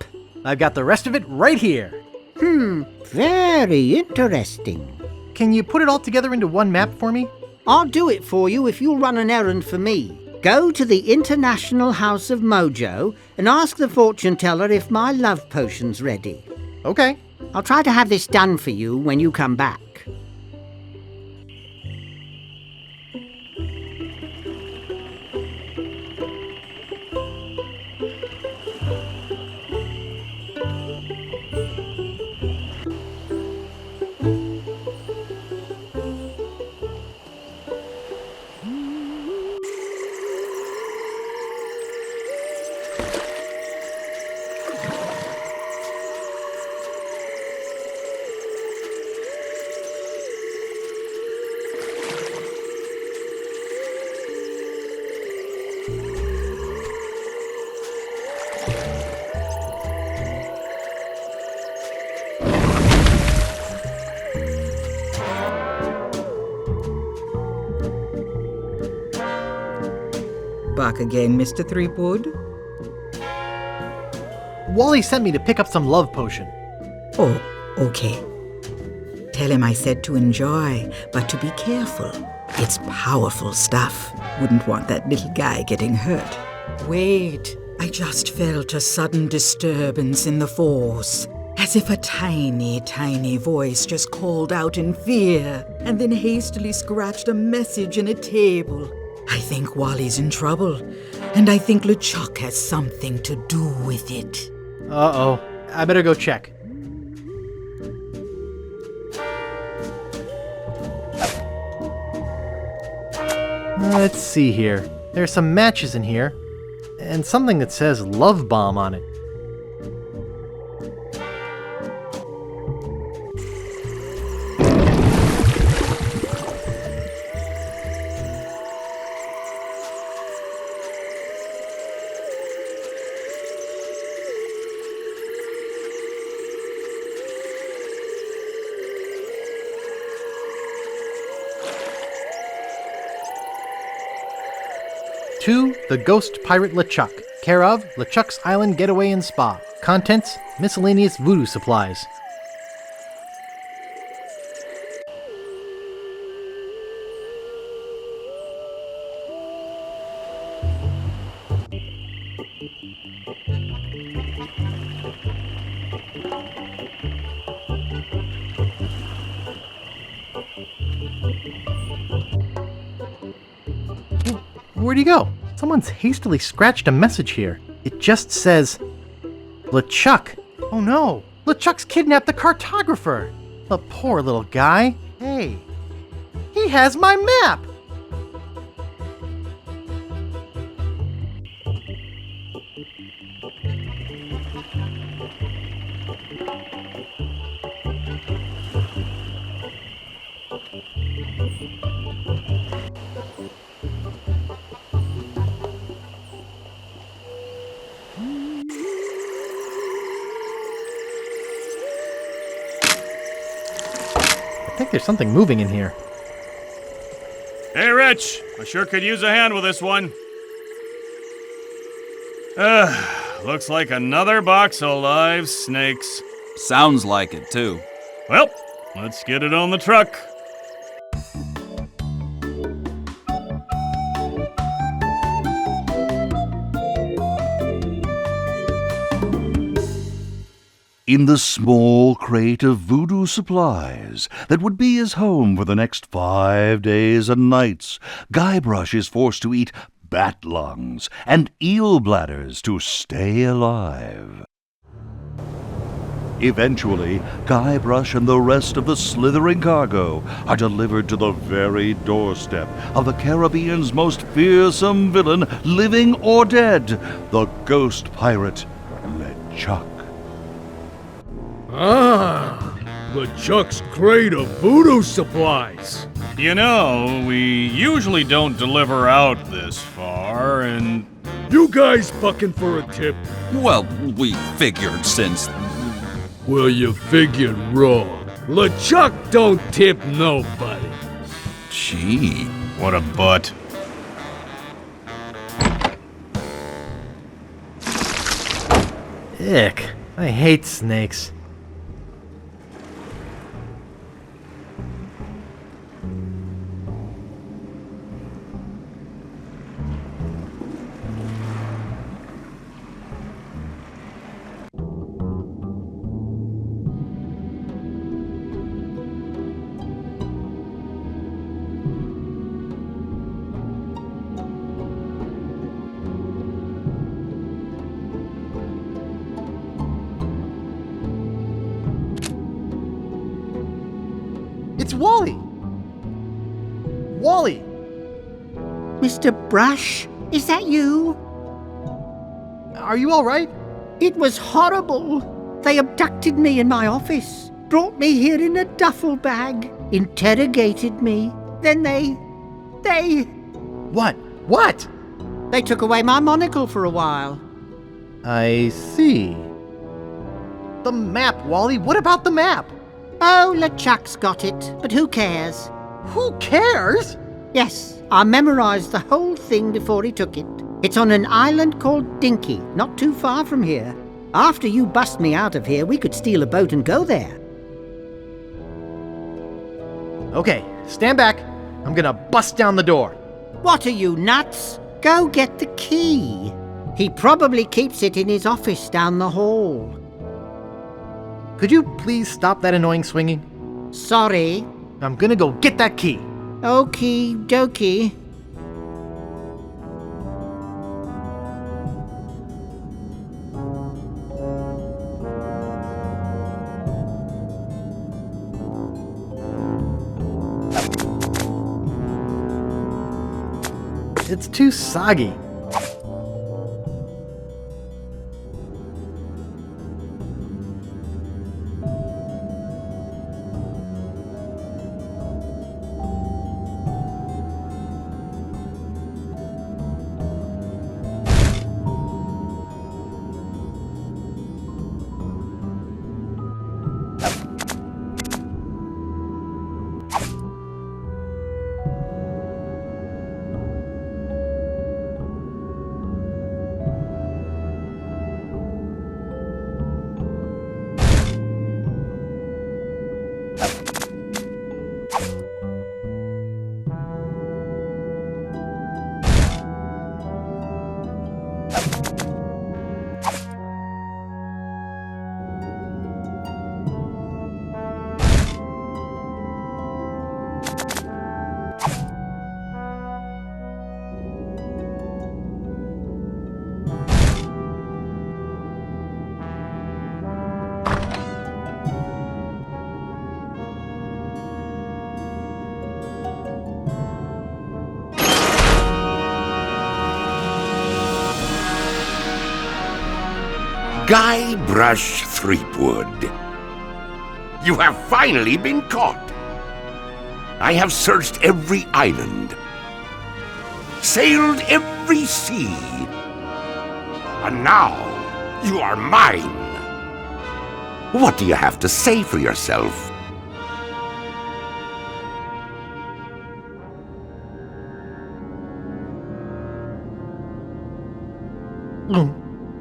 I've got the rest of it right here. Very interesting. Can you put it all together into one map for me? I'll do it for you if you'll run an errand for me. Go to the International House of Mojo and ask the fortune teller if my love potion's ready. Okay. I'll try to have this done for you when you come back. Back again, Mr. Threepwood? Wally sent me to pick up some love potion. Oh, okay. Tell him I said to enjoy, but to be careful. It's powerful stuff. Wouldn't want that little guy getting hurt. Wait, I just felt a sudden disturbance in the force. As if a tiny, tiny voice just called out in fear and then hastily scratched a message in a table. I think Wally's in trouble, and I think Lechuck has something to do with it. Uh-oh. I better go check. Let's see here. There's some matches in here, and something that says Love Bomb on it. To the Ghost Pirate Lechuck, care of Lechuck's Island Getaway and Spa. Contents, miscellaneous voodoo supplies. Where'd he go? Someone's hastily scratched a message here. It just says, Lechuck. Oh no, Lechuck's kidnapped the cartographer. The poor little guy. Hey, he has my map. I think there's something moving in here. Hey, Rich. I sure could use a hand with this one. Looks like another box of live snakes. Sounds like it, too. Well, let's get it on the truck. In the small crate of voodoo supplies that would be his home for the next 5 days and nights, Guybrush is forced to eat bat lungs and eel bladders to stay alive. Eventually, Guybrush and the rest of the slithering cargo are delivered to the very doorstep of the Caribbean's most fearsome villain, living or dead, the ghost pirate, Lechuck. Ah, LeChuck's crate of voodoo supplies. You know, we usually don't deliver out this far, and... You guys bucking for a tip? Well, we figured since... Well, you figured wrong. LeChuck don't tip nobody. Gee. What a butt. Ick. I hate snakes. It's Wally! Wally! Mr. Brush, is that you? Are you alright? It was horrible. They abducted me in my office, brought me here in a duffel bag, interrogated me. Then they... What? What? They took away my monocle for a while. I see. The map, Wally. What about the map? Oh, LeChuck's got it, but who cares? Who cares? Yes, I memorized the whole thing before he took it. It's on an island called Dinky, not too far from here. After you bust me out of here, we could steal a boat and go there. Okay, stand back. I'm gonna bust down the door. What are you, nuts? Go get the key. He probably keeps it in his office down the hall. Could you please stop that annoying swinging? Sorry. I'm gonna go get that key. Okie dokie. It's too soggy. Guybrush Threepwood. You have finally been caught. I have searched every island, sailed every sea, and now you are mine. What do you have to say for yourself?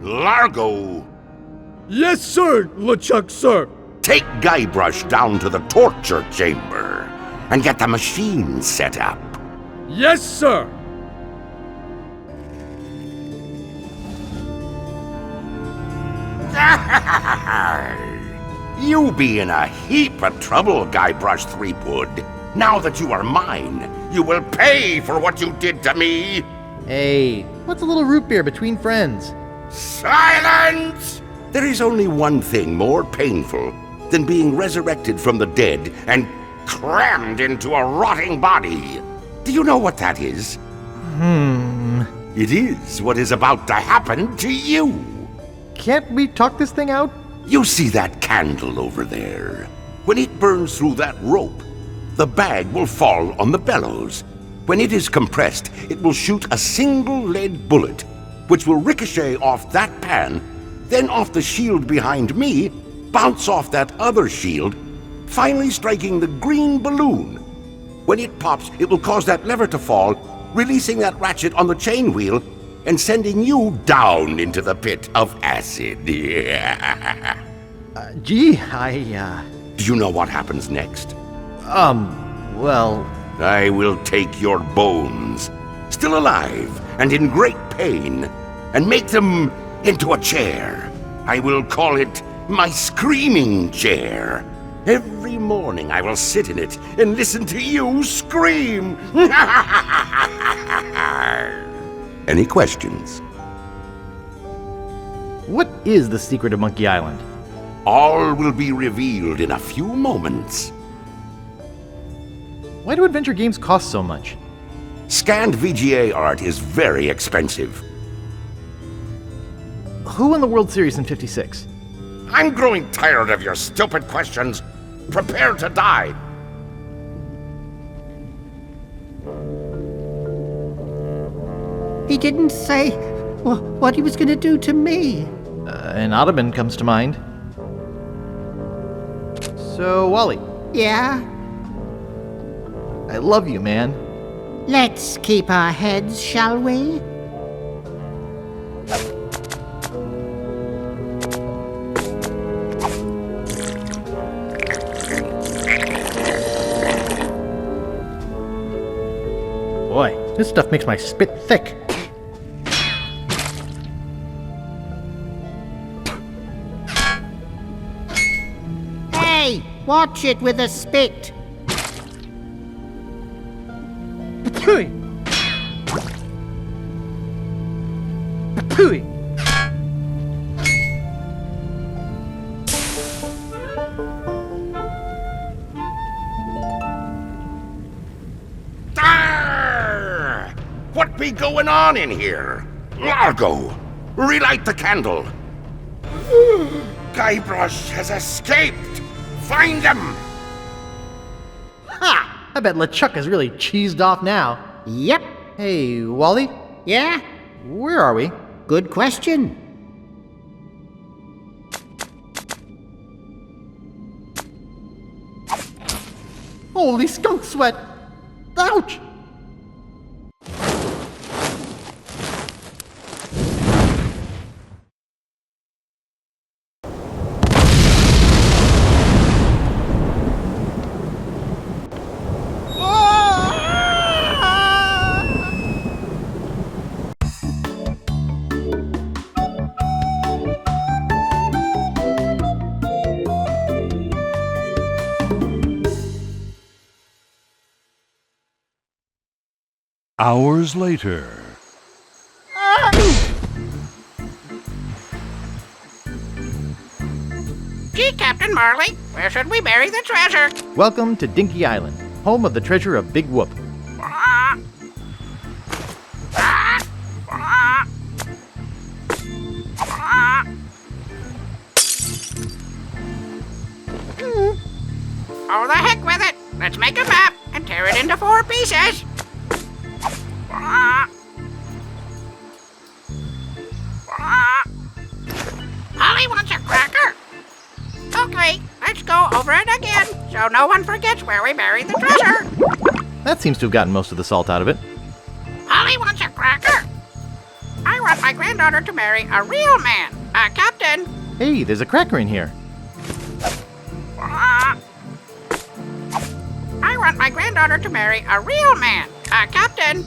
Largo! Yes, sir, Lechuck, sir. Take Guybrush down to the torture chamber and get the machine set up. Yes, sir. You be in a heap of trouble, Guybrush Threepwood. Now that you are mine, you will pay for what you did to me. Hey, what's a little root beer between friends? Silence! There is only one thing more painful than being resurrected from the dead and crammed into a rotting body. Do you know what that is? It is what is about to happen to you. Can't we talk this thing out? You see that candle over there? When it burns through that rope, the bag will fall on the bellows. When it is compressed, it will shoot a single lead bullet, which will ricochet off that pan, then off the shield behind me, bounce off that other shield, finally striking the green balloon. When it pops, it will cause that lever to fall, releasing that ratchet on the chain wheel, and sending you down into the pit of acid. Do you know what happens next? Well... I will take your bones, still alive and in great pain, and make them into a chair. I will call it my screaming chair. Every morning I will sit in it and listen to you scream. Any questions? What is the secret of Monkey Island? All will be revealed in a few moments. Why do adventure games cost so much? Scanned VGA art is very expensive. Who won the World Series in '56? I'm growing tired of your stupid questions. Prepare to die. He didn't say what he was going to do to me. An Ottoman comes to mind. So, Wally. Yeah? I love you, man. Let's keep our heads, shall we? This stuff makes my spit thick. Hey, watch it with the spit. Pooey! Pooey! Arr! What be going on in here? Largo, relight the candle. Guybrush has escaped. Find him! Ha! I bet Lechuck is really cheesed off now. Yep. Hey, Wally? Yeah? Where are we? Good question. Holy skunk sweat! Ouch! Hours later. Gee, Captain Marley, where should we bury the treasure? Welcome to Dinky Island, home of the treasure of Big Whoop. Oh, the heck with it! Let's make a map and tear it into 4 pieces. Holly wants a cracker. Okay, let's go over it again so no one forgets where we buried the treasure. That seems to have gotten most of the salt out of it. Holly wants a cracker. I want my granddaughter to marry a real man, a captain. Hey, there's a cracker in here. I want my granddaughter to marry a real man, a captain.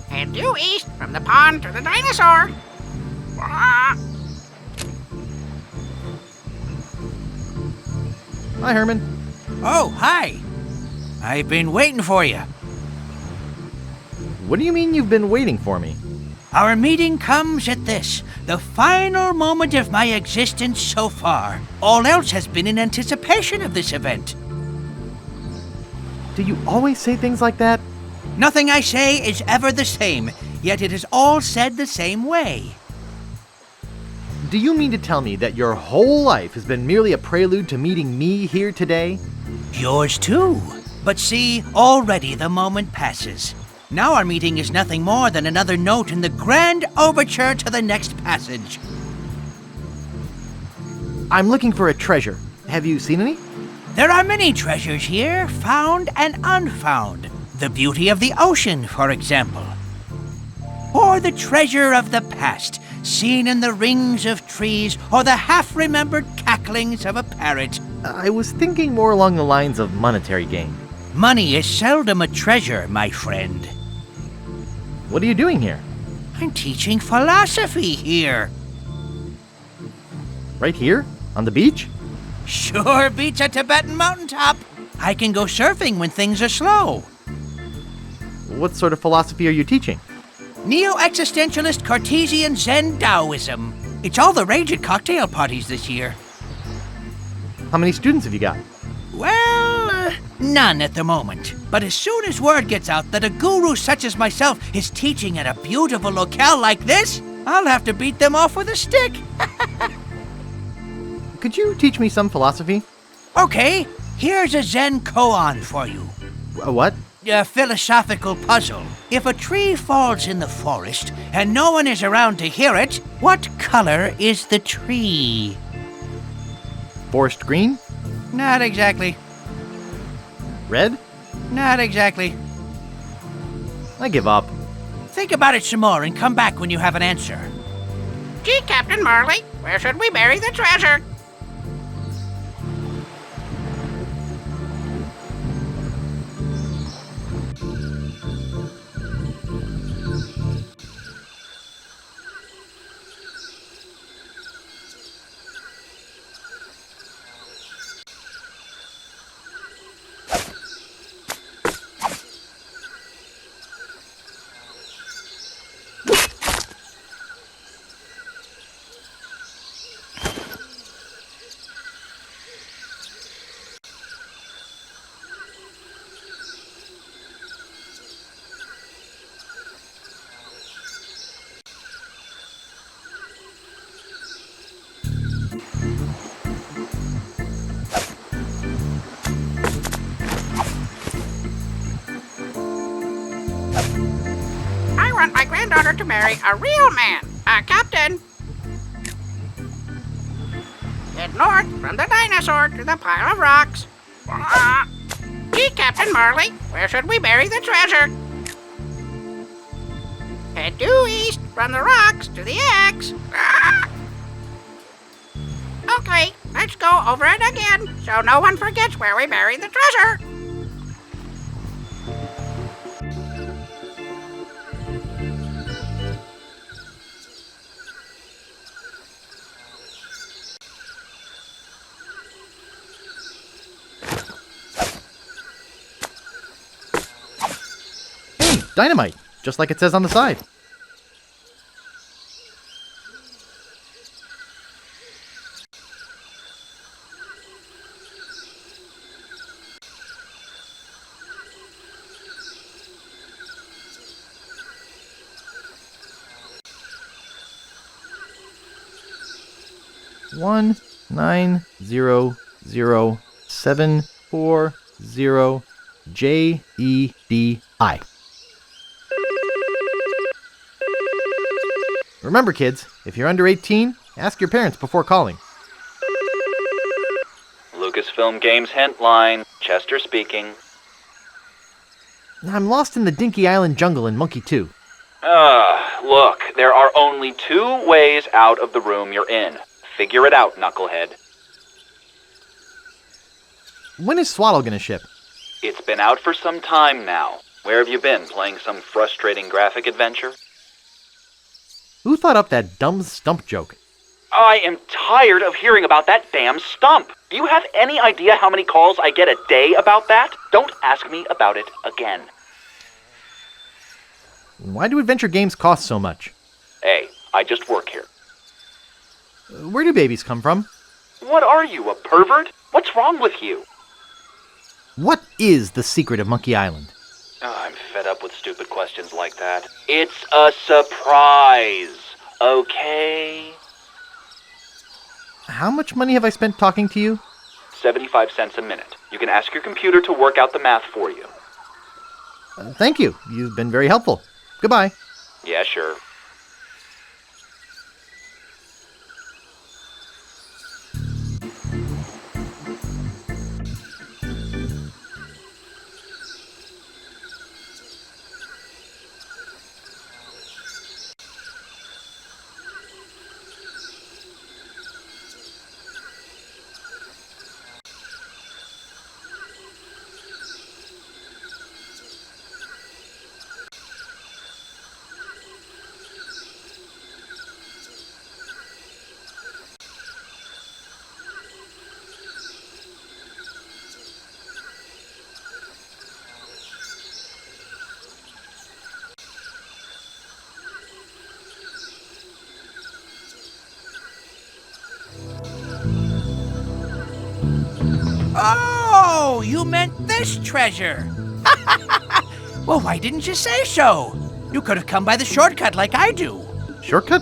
And due east from the pond to the dinosaur. Hi, Herman. Oh, hi. I've been waiting for you. What do you mean you've been waiting for me? Our meeting comes at this, the final moment of my existence so far. All else has been in anticipation of this event. Do you always say things like that? Nothing I say is ever the same, yet it is all said the same way. Do you mean to tell me that your whole life has been merely a prelude to meeting me here today? Yours too. But see, already the moment passes. Now our meeting is nothing more than another note in the grand overture to the next passage. I'm looking for a treasure. Have you seen any? There are many treasures here, found and unfound. The beauty of the ocean, for example. Or the treasure of the past, seen in the rings of trees or the half-remembered cacklings of a parrot. I was thinking more along the lines of monetary gain. Money is seldom a treasure, my friend. What are you doing here? I'm teaching philosophy here. Right here? On the beach? Sure beats a Tibetan mountaintop. I can go surfing when things are slow. What sort of philosophy are you teaching? Neo-existentialist Cartesian Zen Taoism. It's all the rage at cocktail parties this year. How many students have you got? Well, none at the moment. But as soon as word gets out that a guru such as myself is teaching at a beautiful locale like this, I'll have to beat them off with a stick. Could you teach me some philosophy? Okay, here's a Zen koan for you. A what? A philosophical puzzle. If a tree falls in the forest and no one is around to hear it, what color is the tree? Forest green? Not exactly. Red? Not exactly. I give up. Think about it some more and come back when you have an answer. Gee, Captain Marley, where should we bury the treasure? granddaughter to marry a real man, a captain. Head north from the dinosaur to the pile of rocks. Gee, Captain Marley, where should we bury the treasure? Head due east from the rocks to the X. Okay, let's go over it again, so no one forgets where we buried the treasure. Hey, dynamite, just like it says on the side. One 900-740 JEDI. Remember, kids, if you're under 18, ask your parents before calling. Lucasfilm Games hint line. Chester speaking. I'm lost in the Dinky Island jungle in Monkey 2. Look, there are only 2 ways out of the room you're in. Figure it out, knucklehead. When is Swaddle gonna ship? It's been out for some time now. Where have you been, playing some frustrating graphic adventure? Who thought up that dumb stump joke? I am tired of hearing about that damn stump. Do you have any idea how many calls I get a day about that? Don't ask me about it again. Why do adventure games cost so much? Hey, I just work here. Where do babies come from? What are you, a pervert? What's wrong with you? What is the secret of Monkey Island? I'm fed up with stupid questions like that. It's a surprise, okay? How much money have I spent talking to you? 75 cents a minute. You can ask your computer to work out the math for you. Thank you. You've been very helpful. Goodbye. Yeah, sure. Oh, you meant this treasure. Well, why didn't you say so? You could have come by the shortcut like I do. Shortcut?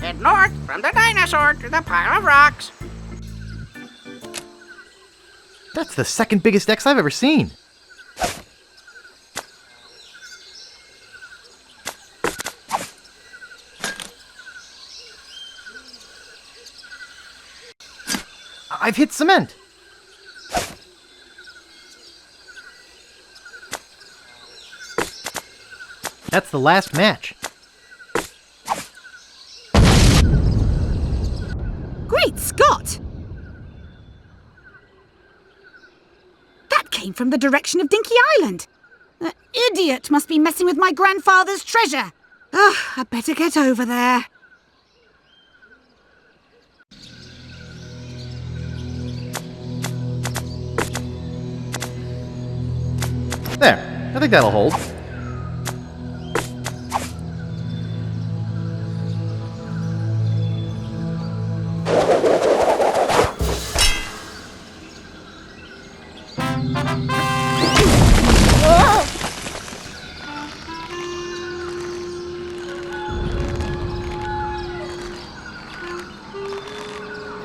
Head north from the dinosaur to the pile of rocks. That's the second biggest X I've ever seen. I've hit cement. That's the last match. Great Scott! That came from the direction of Dinky Island. That idiot must be messing with my grandfather's treasure. Ugh, I better get over there. There, I think that'll hold.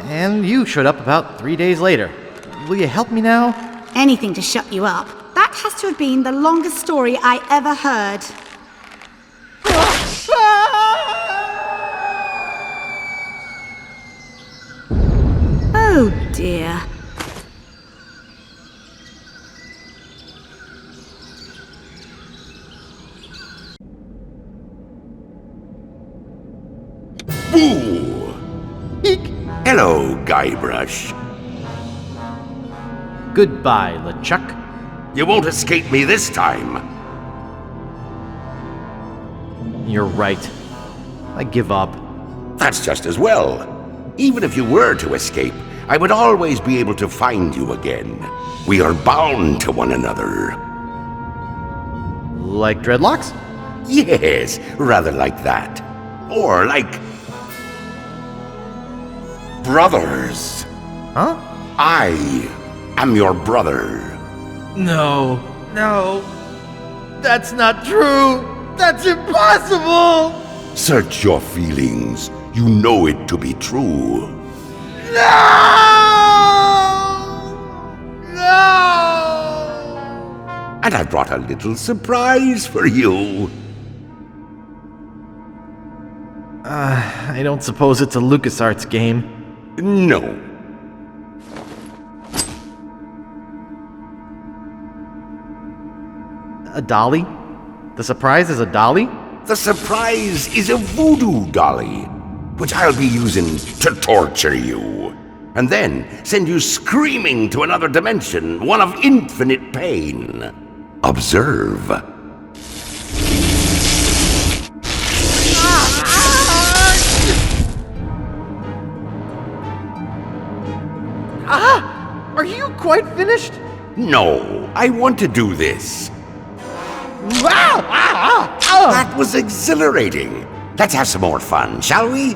And you showed up about 3 days later. Will you help me now? Anything to shut you up. That has to have been the longest story I ever heard. Oh dear. Boo! Eek! Hello, Guybrush. Goodbye, Lechuck. You won't escape me this time. You're right. I give up. That's just as well. Even if you were to escape, I would always be able to find you again. We are bound to one another. Like dreadlocks? Yes, rather like that. Or like... brothers. Huh? I am your brother. No. That's not true. That's impossible. Search your feelings. You know it to be true. No! And I brought a little surprise for you. I don't suppose it's a LucasArts game. No. A dolly? The surprise is a dolly? The surprise is a voodoo dolly, which I'll be using to torture you, and then send you screaming to another dimension, one of infinite pain. Observe. Are you quite finished? No, I want to do this. That was exhilarating. Let's have some more fun, shall we?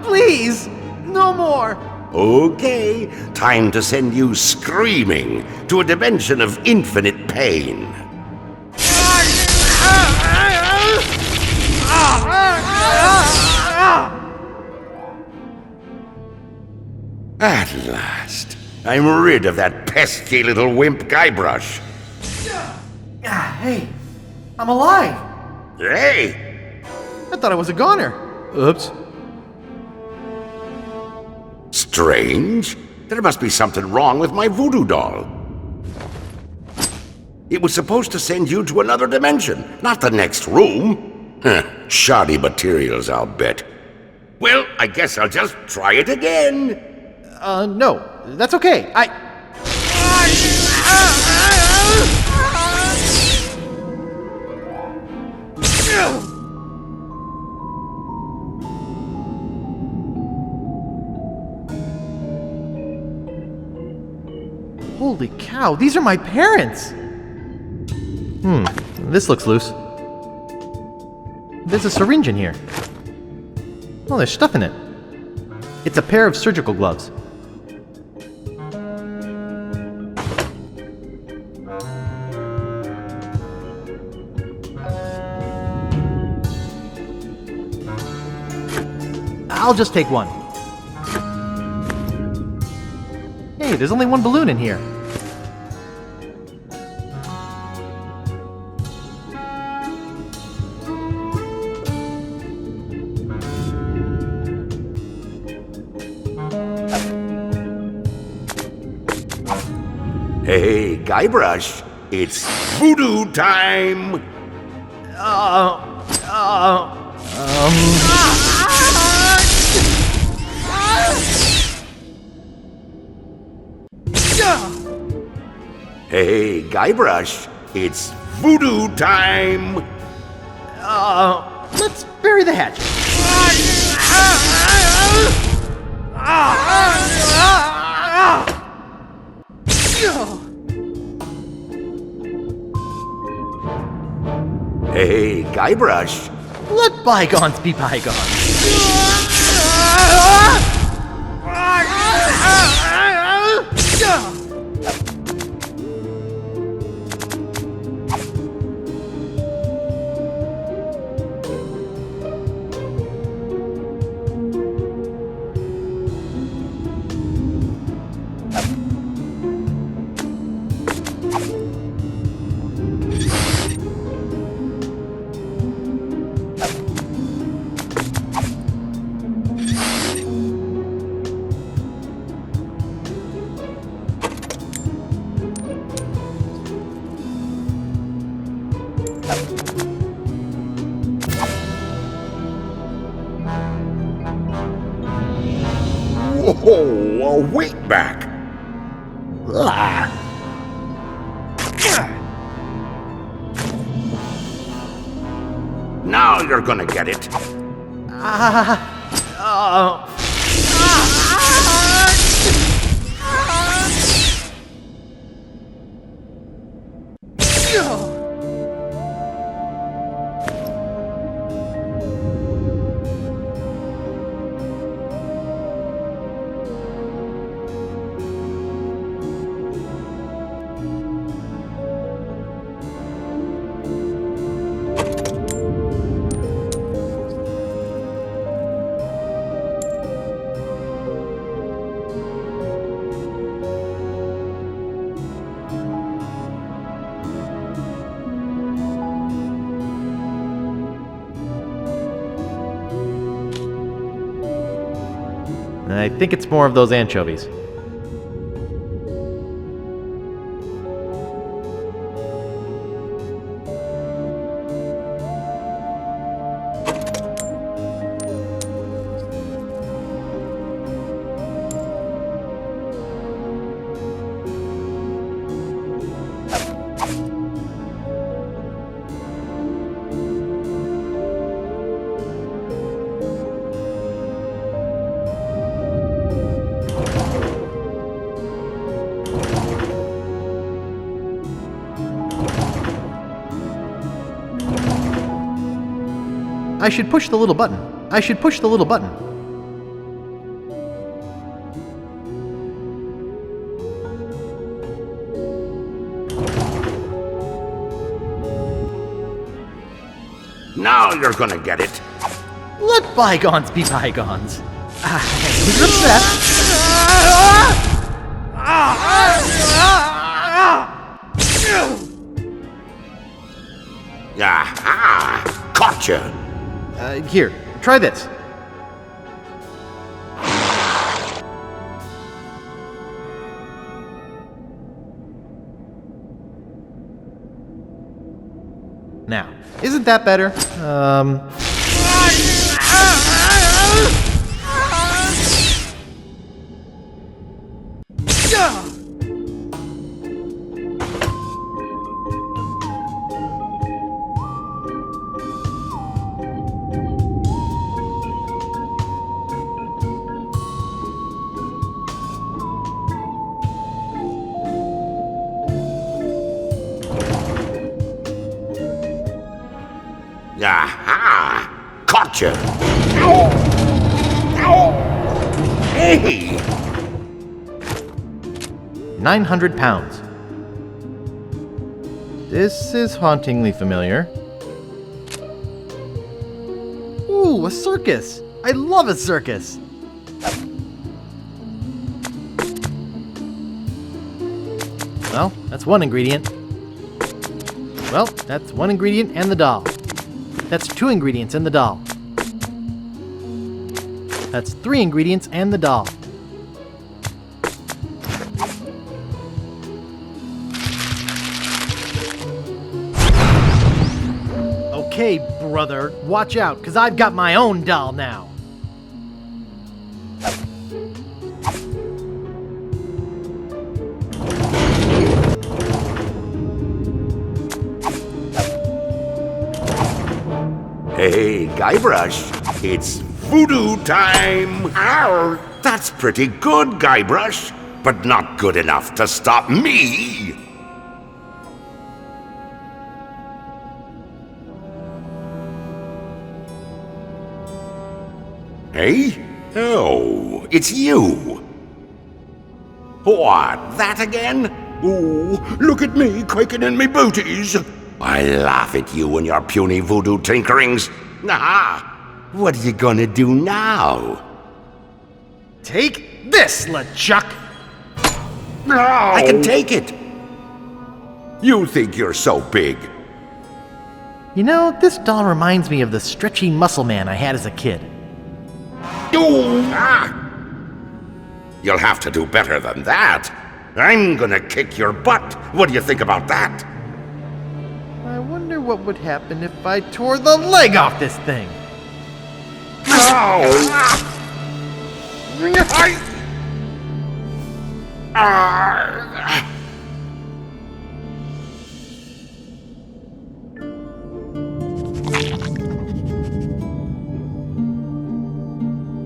Please, no more. Okay, time to send you screaming to a dimension of infinite pain. At last, I'm rid of that pesky little wimp Guybrush. Hey, I'm alive. Hey! I thought I was a goner. Oops. Strange. There must be something wrong with my voodoo doll. It was supposed to send you to another dimension, not the next room. Shoddy materials, I'll bet. Well, I guess I'll just try it again. No, that's okay. Holy cow, these are my parents! This looks loose. There's a syringe in here. Oh, there's stuff in it. It's a pair of surgical gloves. I'll just take one. Hey, there's only one balloon in here. Hey, Guybrush, it's voodoo time! Hey, Guybrush, it's voodoo time! Let's bury the hatchet. Hey, Guybrush. Let bygones be bygones. Whoa, a week back. Now you're gonna get it. I think it's more of those anchovies. I should push the little button. I should push the little button. Now you're gonna get it. Let bygones be bygones. Who's upset? Aha! Caught you! Here, try this. Now, isn't that better? Aha! Caught you! Hey! 900 pounds. This is hauntingly familiar. Ooh, a circus! I love a circus! Well, that's one ingredient. Well, that's one ingredient and the doll. That's 2 ingredients in the doll. That's 3 ingredients and the doll. Okay, brother, watch out, 'cause I've got my own doll now. Hey, Guybrush, it's voodoo time! Ow! That's pretty good, Guybrush, but not good enough to stop me! Hey? Oh, it's you! What, that again? Ooh, look at me quaking in me booties! I laugh at you and your puny voodoo tinkerings. Aha! What are you gonna do now? Take this, Lechuck! No! I can take it! You think you're so big. You know, this doll reminds me of the stretchy muscle man I had as a kid. Ooh, ah! You'll have to do better than that. I'm gonna kick your butt. What do you think about that? I wonder what would happen if I tore the leg off this thing.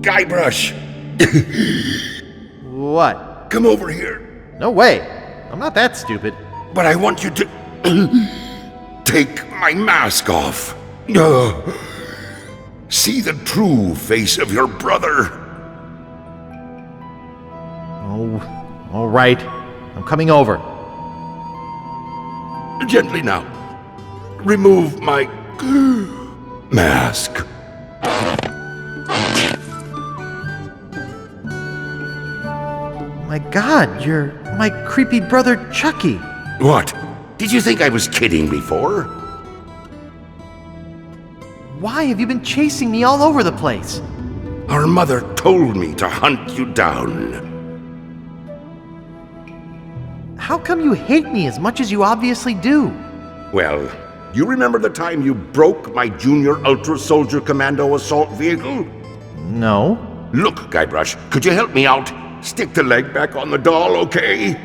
Guybrush! What? Come over here. No way. I'm not that stupid. But I want you to take my mask off. See the true face of your brother. Oh, all right. I'm coming over. Gently now. Remove my mask. My God, you're my creepy brother Chucky. What? Did you think I was kidding before? Why have you been chasing me all over the place? Our mother told me to hunt you down. How come you hate me as much as you obviously do? Well, you remember the time you broke my Junior Ultra Soldier Commando assault vehicle? No. Look, Guybrush, could you help me out? Stick the leg back on the doll, okay?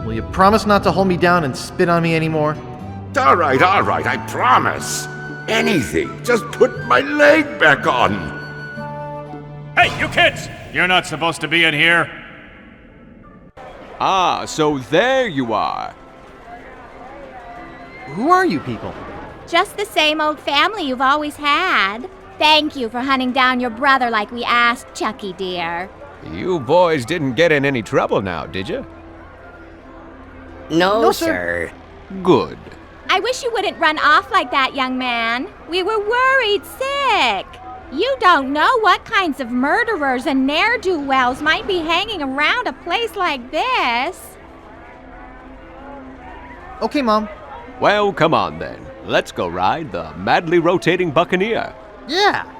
Will you promise not to hold me down and spit on me anymore? All right, I promise. Anything, just put my leg back on. Hey, you kids! You're not supposed to be in here. Ah, so there you are. Who are you people? Just the same old family you've always had. Thank you for hunting down your brother like we asked, Chucky dear. You boys didn't get in any trouble now, did you? No, sir. Good. I wish you wouldn't run off like that, young man. We were worried sick. You don't know what kinds of murderers and ne'er-do-wells might be hanging around a place like this. Okay, Mom. Well, come on then. Let's go ride the madly rotating Buccaneer. Yeah.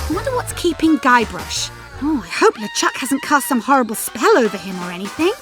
I wonder what's keeping Guybrush. Oh, I hope Lechuck hasn't cast some horrible spell over him or anything.